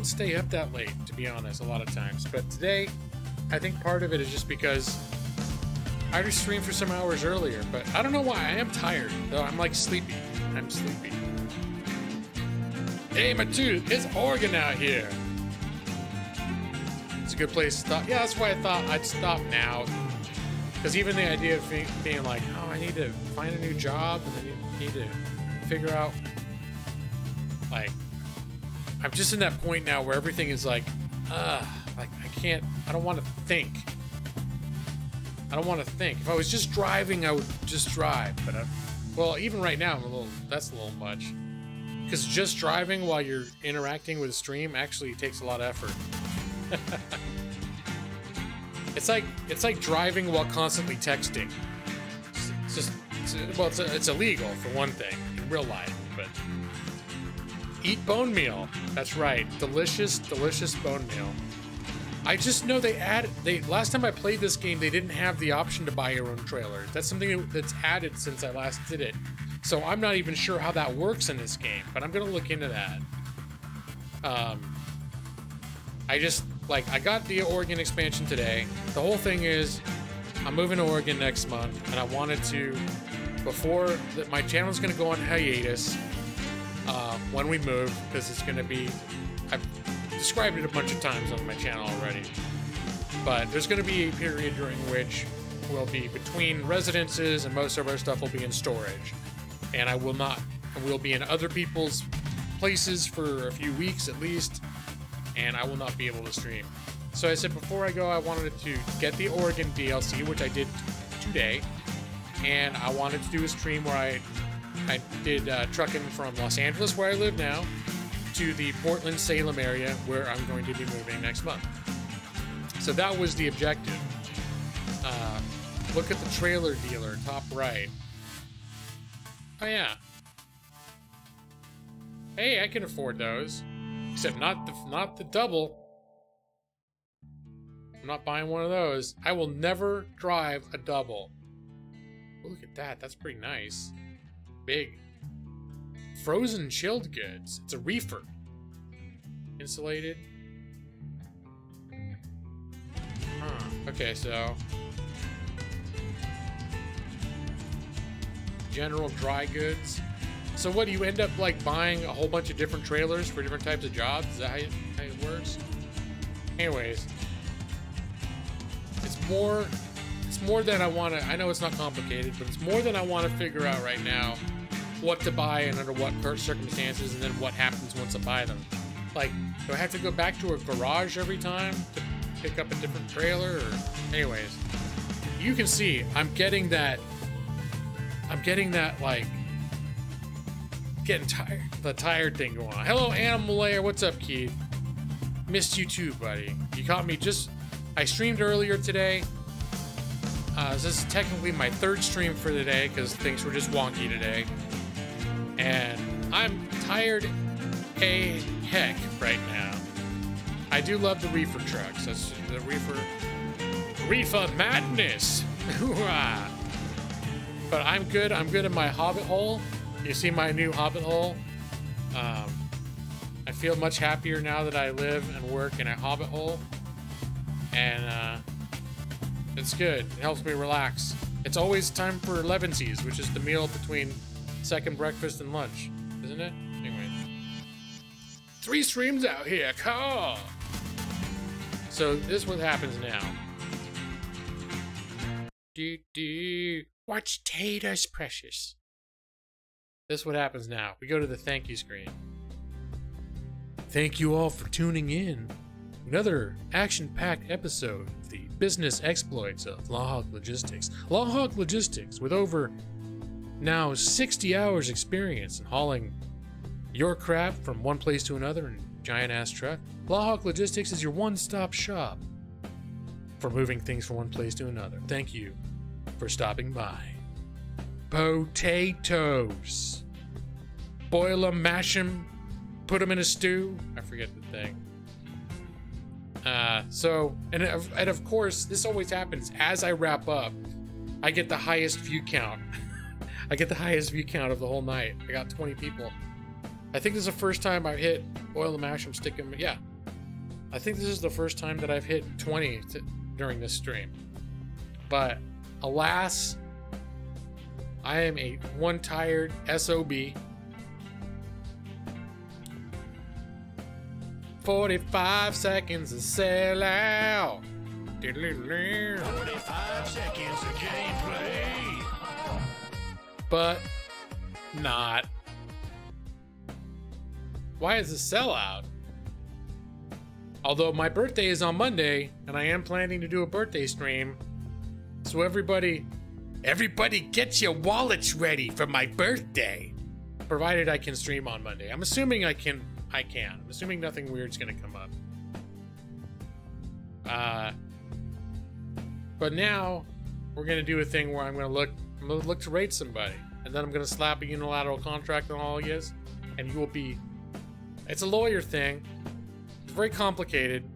S1: stay up that late, to be honest, a lot of times. But today, I think part of it is just because I just streamed for some hours earlier. But I don't know why. I am tired, though. I'm like sleepy. I'm sleepy. Hey, my tooth, it's Oregon out here. It's a good place to stop. Yeah, that's why I thought I'd stop now. Because even the idea of being like, oh, I need to find a new job, and then you need to figure out, like, I'm just in that point now where everything is like I don't want to think. I don't want to think. If I was just driving, I would just drive. But well, even right now, that's a little much. Because just driving while you're interacting with a stream actually takes a lot of effort. It's like driving while constantly texting. It's illegal for one thing in real life, but eat bone meal. That's right, delicious bone meal. I just know last time I played this game, they didn't have the option to buy your own trailer. That's something that's added since I last did it. So I'm not even sure how that works in this game, but I'm gonna look into that. I got the Oregon expansion today. The whole thing is, I'm moving to Oregon next month, and I wanted to, my channel's gonna go on hiatus when we move, because it's gonna be, I've described it a bunch of times on my channel already, but there's gonna be a period during which we'll be between residences and most of our stuff will be in storage. And we'll be in other people's places for a few weeks at least, and I will not be able to stream. So I said before I go, I wanted to get the Oregon DLC, which I did today, and I wanted to do a stream where I did trucking from Los Angeles, where I live now, to the Portland-Salem area, where I'm going to be moving next month. So that was the objective. Look at the trailer dealer, top right. Oh yeah. Hey, I can afford those. Except not the double. I'm not buying one of those. I will never drive a double. Oh, look at that. That's pretty nice. Big. Frozen chilled goods. It's a reefer. Insulated. Huh. Okay, so general dry goods. So what, do you end up like buying a whole bunch of different trailers for different types of jobs? Is that how it works? Anyways, it's more than I want to, I know it's not complicated, but it's more than I want to figure out right now what to buy and under what circumstances, and then what happens once I buy them. Like, do I have to go back to a garage every time pick up a different trailer. Or, anyways, you can see I'm getting that like getting tired, the tired thing going on. Hello, Animal Layer. What's up, Keith? Missed you too, buddy. You caught me I streamed earlier today. This is technically my third stream for the day because things were just wonky today. And I'm tired heck right now. I do love the reefer trucks. That's the reefer madness. But I'm good. I'm good in my hobbit hole. You see my new hobbit hole? I feel much happier now that I live and work in a hobbit hole. And it's good. It helps me relax. It's always time for Levensies, which is the meal between second breakfast and lunch, isn't it? Anyway. 3 streams out here, call! So this is what happens now. Watch Taters Precious. This is what happens now. We go to the thank you screen. Thank you all for tuning in. Another action-packed episode of the business exploits of Lawhawk Logistics. Lawhawk Logistics, with over now 60 hours experience in hauling your crap from one place to another in a giant-ass truck. Lawhawk Logistics is your one-stop shop for moving things from one place to another. Thank you for stopping by. Potatoes. Boil them, mash them, put them in a stew. I forget the thing. And of course, this always happens. As I wrap up, I get the highest view count. I get the highest view count of the whole night. I got 20 people. I think this is the first time I've hit boil them, mash them, stick them. Yeah. I think this is the first time that I've hit 20 during this stream. But alas, I am one tired SOB. 45 seconds to sell out. 45 seconds of gameplay. But not. Why is this sellout? Although my birthday is on Monday, and I am planning to do a birthday stream. So everybody get your wallets ready for my birthday. Provided I can stream on Monday. I'm assuming I can. I'm assuming nothing weird's gonna come up. But now we're gonna do a thing where I'm gonna look to rate somebody, and then I'm gonna slap a unilateral contract on all of you, and you will be. It's a lawyer thing. It's very complicated.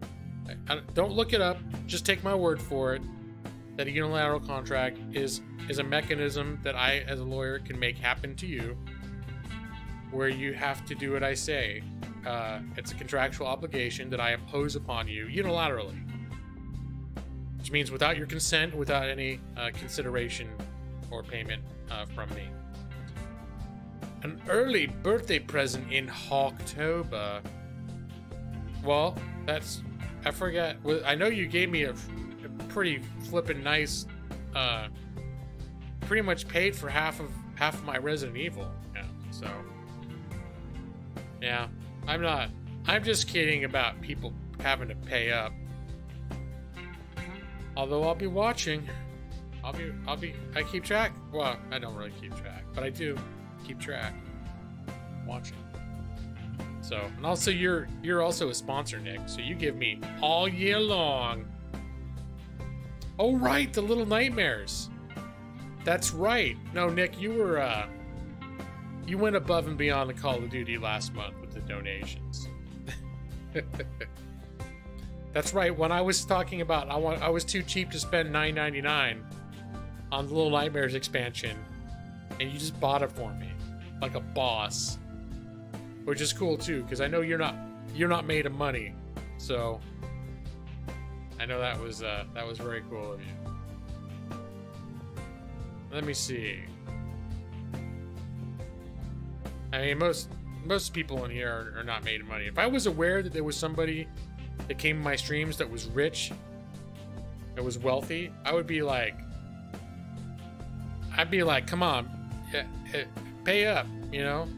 S1: Don't look it up. Just take my word for it. That a unilateral contract is a mechanism that I, as a lawyer, can make happen to you, where you have to do what I say. It's a contractual obligation that I impose upon you unilaterally, which means without your consent, without any consideration or payment from me. An early birthday present in Hawktober. Well, I forget. I know you gave me a pretty flippin' nice, pretty much paid for half of my Resident Evil. Yeah, so yeah. I'm just kidding about people having to pay up. Although I'll be watching. I keep track. Well, I don't really keep track, but I do keep track. Watching. So, and also you're also a sponsor, Nick, so you give me all year long. Oh right, the Little Nightmares. That's right. No, Nick, you went above and beyond the Call of Duty last month with the donations. That's right. When I was talking about I was too cheap to spend $9.99 on the Little Nightmares expansion, and you just bought it for me like a boss, which is cool too, because I know you're not made of money, so I know that was very cool of you. Let me see. I mean, most people in here are not made of money. If I was aware that there was somebody that came to my streams that was rich, that was wealthy, I'd be like, come on, pay up, you know?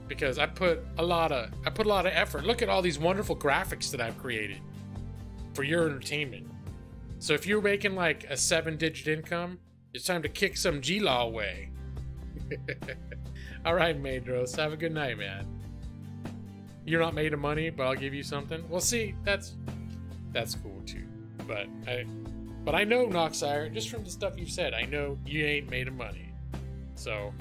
S1: Because I put a lot of effort. Look at all these wonderful graphics that I've created. for your entertainment. So if you're making like a 7-digit income, it's time to kick some G-Law away. All right, Maedros, have a good night, man. You're not made of money, but I'll give you something. Well, see, that's cool too. But I know, Noxire, just from the stuff you've said, I know you ain't made of money. So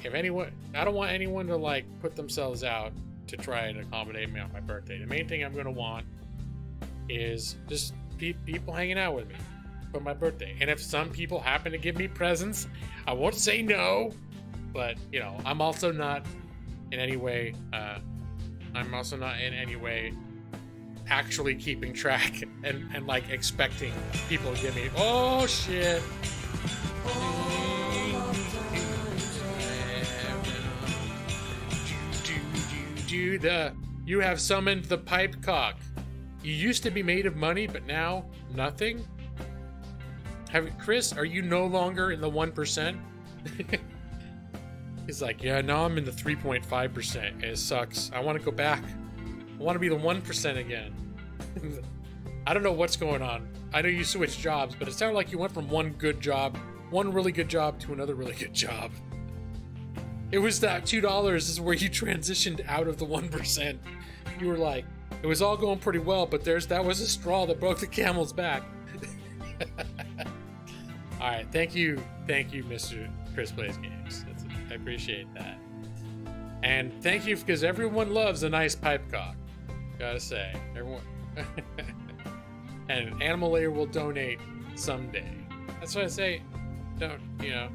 S1: if anyone, I don't want anyone to like put themselves out to try and accommodate me on my birthday. The main thing I'm gonna want is just people hanging out with me for my birthday. And if some people happen to give me presents, I won't say no. But you know, I'm also not in any way. Actually keeping track and like expecting people to give me. Oh shit. You have summoned the pipe cock. You used to be made of money, but now nothing? Chris, are you no longer in the 1%? He's like, yeah, now I'm in the 3.5%. It sucks. I want to go back. I want to be the 1% again. I don't know what's going on. I know you switched jobs, but it sounded like you went from one really good job to another really good job. It was that $2 is where you transitioned out of the 1%. You were like, it was all going pretty well, but that was a straw that broke the camel's back. All right, thank you, Mr. Chris Plays Games. I appreciate that. And thank you, because everyone loves a nice pipe cock. Gotta say, everyone. And Animal Layer will donate someday. That's what I say. Don't, you know,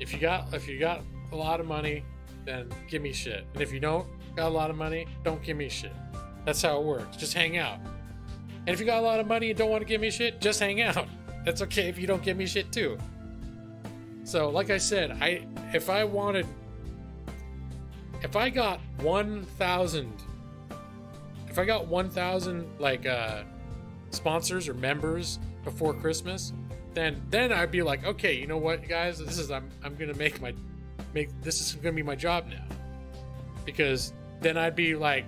S1: if you got a lot of money, then give me shit. And if you don't got a lot of money, don't give me shit. That's how it works. Just hang out. And if you got a lot of money and don't want to give me shit, just hang out. That's okay if you don't give me shit too. So, like I said, if I got 1,000 like sponsors or members before Christmas, then I'd be like, okay, you know what, guys, this is I'm gonna this is gonna be my job now, because then I'd be like,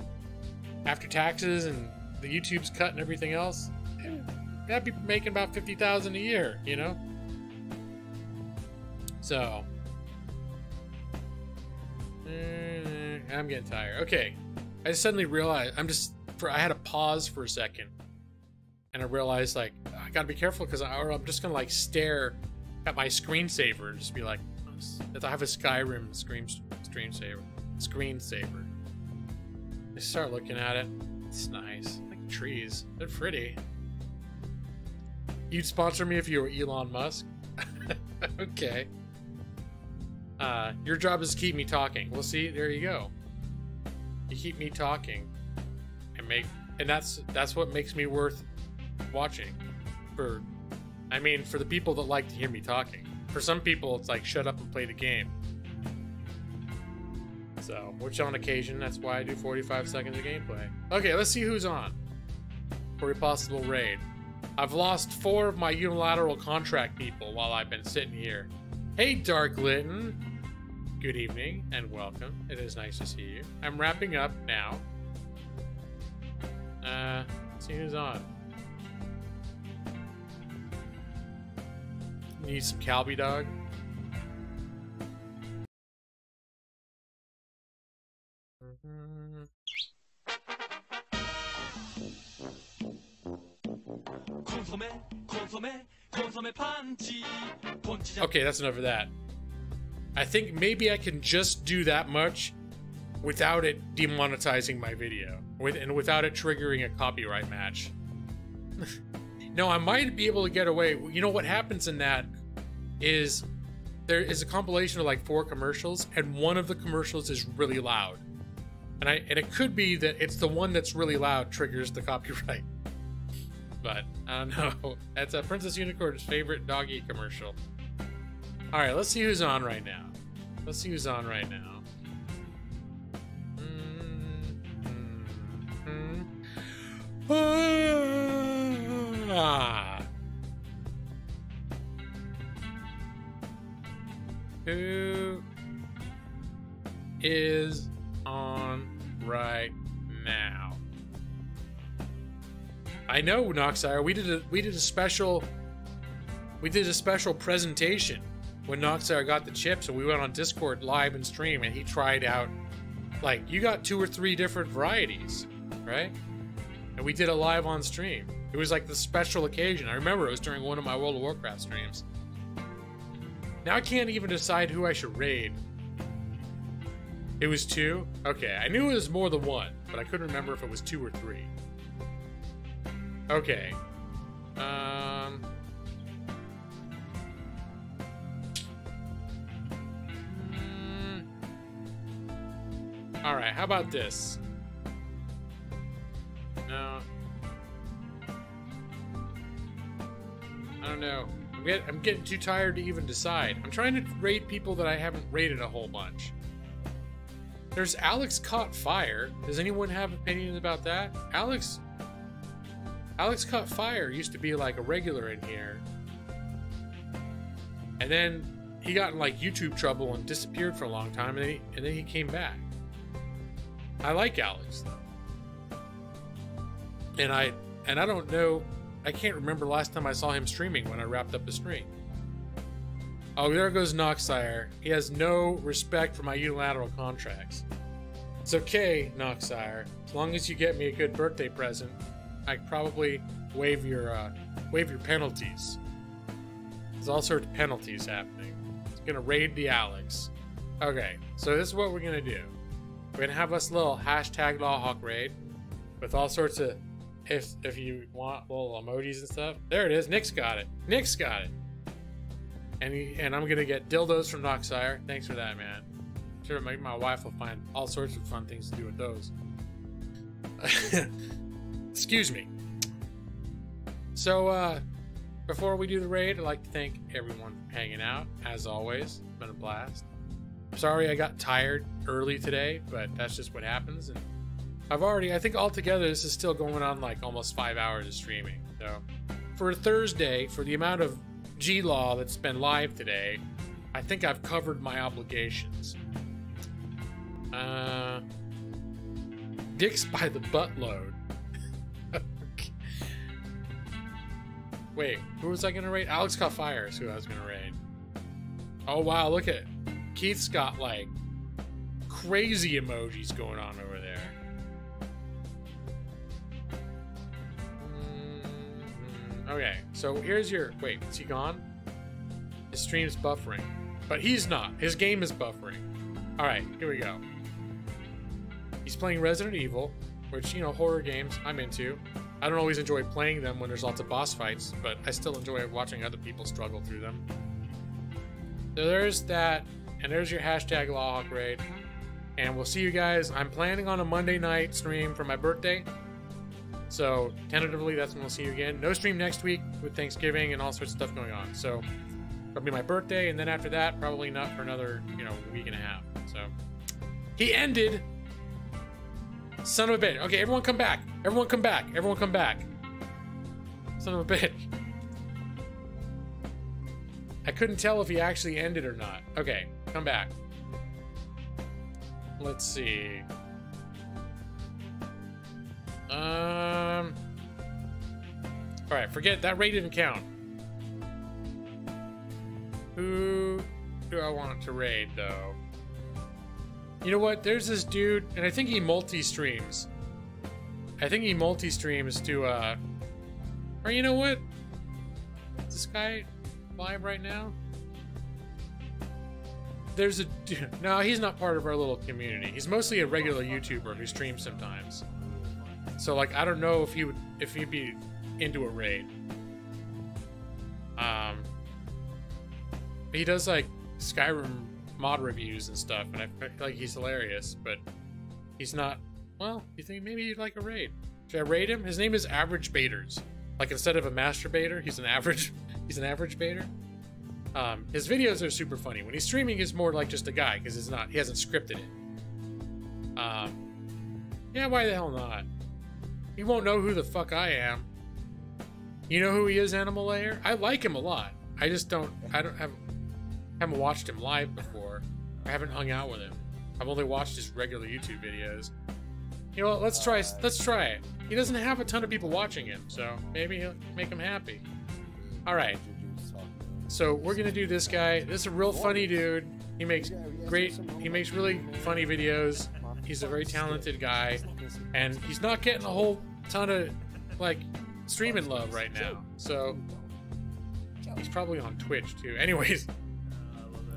S1: after taxes and the YouTube's cut and everything else, I'd be making about 50,000 a year, you know. So I'm getting tired. Okay, I just suddenly realized I had to pause for a second, and I realized like I gotta be careful, because I'm just gonna like stare at my screensaver and just be like, I have a Skyrim screensaver. I start looking at it. It's nice, like trees. They're pretty. You'd sponsor me if you were Elon Musk. Okay. Your job is to keep me talking. Well, see, there you go. You keep me talking, and that's what makes me worth watching. For the people that like to hear me talking. For some people, it's like, shut up and play the game. So, which on occasion, that's why I do 45 seconds of gameplay. Okay, let's see who's on for a possible raid. I've lost 4 of my unilateral contract people while I've been sitting here. Hey, Dark Litton. Good evening and welcome. It is nice to see you. I'm wrapping up now. Let's see who's on. Need some Calby dog. Okay, that's enough of that. I think maybe I can just do that much without it demonetizing my video, and without it triggering a copyright match. No, I might be able to get away. You know what happens in that is there is a compilation of like 4 commercials, and one of the commercials is really loud, and it could be that it's the one that's really loud triggers the copyright. But I don't know. That's a Princess Unicorn's favorite doggy commercial. All right, let's see who's on right now. Who is on right now? I know, Noxire. We did a special presentation when Noxire got the chips, and we went on Discord live and stream, and he tried out, like, you got 2 or 3 different varieties, right? And we did it live on stream. It was like the special occasion. I remember it was during one of my World of Warcraft streams. Now I can't even decide who I should raid. It was 2? Okay, I knew it was more than 1, but I couldn't remember if it was 2 or 3. Okay. Alright, how about this? No. I don't know. I'm getting too tired to even decide. I'm trying to raid people that I haven't raided a whole bunch. There's Alex Caught Fire. Does anyone have opinions about that? Alex Caught Fire used to be like a regular in here. And then he got in like YouTube trouble and disappeared for a long time, and then he came back. I like Alex though. And I don't know, I can't remember last time I saw him streaming when I wrapped up the stream. Oh, there goes Noxire. He has no respect for my unilateral contracts. It's okay, Noxire. As long as you get me a good birthday present, I could probably waive your penalties. There's all sorts of penalties happening. It's gonna raid the Alex. Okay, so this is what we're gonna do. We're gonna have us a little hashtag Lawhawk raid with all sorts of, if you want little emojis and stuff. There it is. Nick's got it. Nick's got it. And I'm gonna get dildos from Noxire. Thanks for that, man. Sure, my wife will find all sorts of fun things to do with those. Excuse me. So, before we do the raid, I'd like to thank everyone for hanging out. As always, it's been a blast. Sorry I got tired early today, but that's just what happens. And I think altogether this is still going on like almost 5 hours of streaming. So, for Thursday, for the amount of G-Law that's been live today, I think I've covered my obligations. Dicks by the buttload. Wait, who was I gonna raid? Alex Caught Fire is who I was gonna raid. Oh wow, look at it. Keith's got like crazy emojis going on over there. Okay, so here's your... Wait, is he gone? His stream's buffering. But he's not. His game is buffering. Alright, here we go. He's playing Resident Evil, which, you know, horror games I'm into. I don't always enjoy playing them when there's lots of boss fights, but I still enjoy watching other people struggle through them. So there's that, and there's your hashtag Lawhawk raid. And we'll see you guys. I'm planning on a Monday night stream for my birthday. So, tentatively, that's when we'll see you again. No stream next week with Thanksgiving and all sorts of stuff going on. So, it'll be my birthday, and then after that, probably not for another, week and a half. So, he ended. Son of a bitch. Okay, everyone come back. Everyone come back. Everyone come back. Son of a bitch. I couldn't tell if he actually ended or not. Okay, come back. Let's see. Alright, forget that raid didn't count. Who do I want to raid though? You know what? There's this dude, and I think he multi-streams. I think he multi-streams to or you know what? Is this guy live right now? There's a dude. No, he's not part of our little community. He's mostly a regular YouTuber who streams sometimes. So like I don't know if he'd be into a raid. He does like Skyrim mod reviews and stuff, and I feel like he's hilarious, but he's not. Well, you think maybe you'd like a raid? Should I raid him? His name is Average Baiters. Like instead of a masturbator, he's an average baiter. His videos are super funny. When he's streaming, he's more like just a guy because he hasn't scripted it. Yeah, why the hell not? He won't know who the fuck I am. You know who he is, Animal Layer? I like him a lot. I haven't watched him live before. I haven't hung out with him. I've only watched his regular YouTube videos. You know what? Let's try it. He doesn't have a ton of people watching him, so maybe he'll make him happy. All right. So we're gonna do this guy. This is a real funny dude. He makes really funny videos. He's a very talented guy, and he's not getting a whole ton of like streaming love right now. So he's probably on Twitch too. Anyways,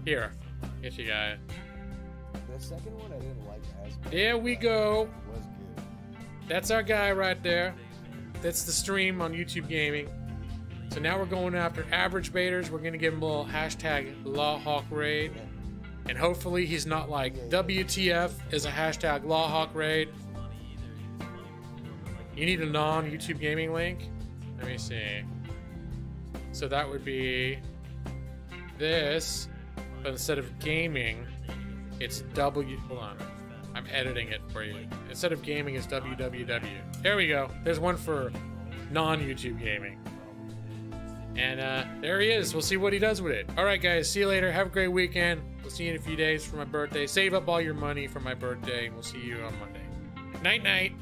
S1: here, get you guys.
S2: The second one I didn't like as much.
S1: There we go.
S2: Was good.
S1: That's our guy right there. That's the stream on YouTube Gaming. So now we're going after average baiters. We're gonna give him a little hashtag Lawhawk raid. And hopefully he's not like WTF is a hashtag Lawhawk raid. You need a non-YouTube Gaming link. Let me see. So that would be this, but instead of gaming, it's hold on. I'm editing it for you. Instead of gaming, it's www. There we go. There's one for non-YouTube Gaming. And there he is. We'll see what he does with it. All right, guys. See you later. Have a great weekend. We'll see you in a few days for my birthday. Save up all your money for my birthday, and we'll see you on Monday. Night, night.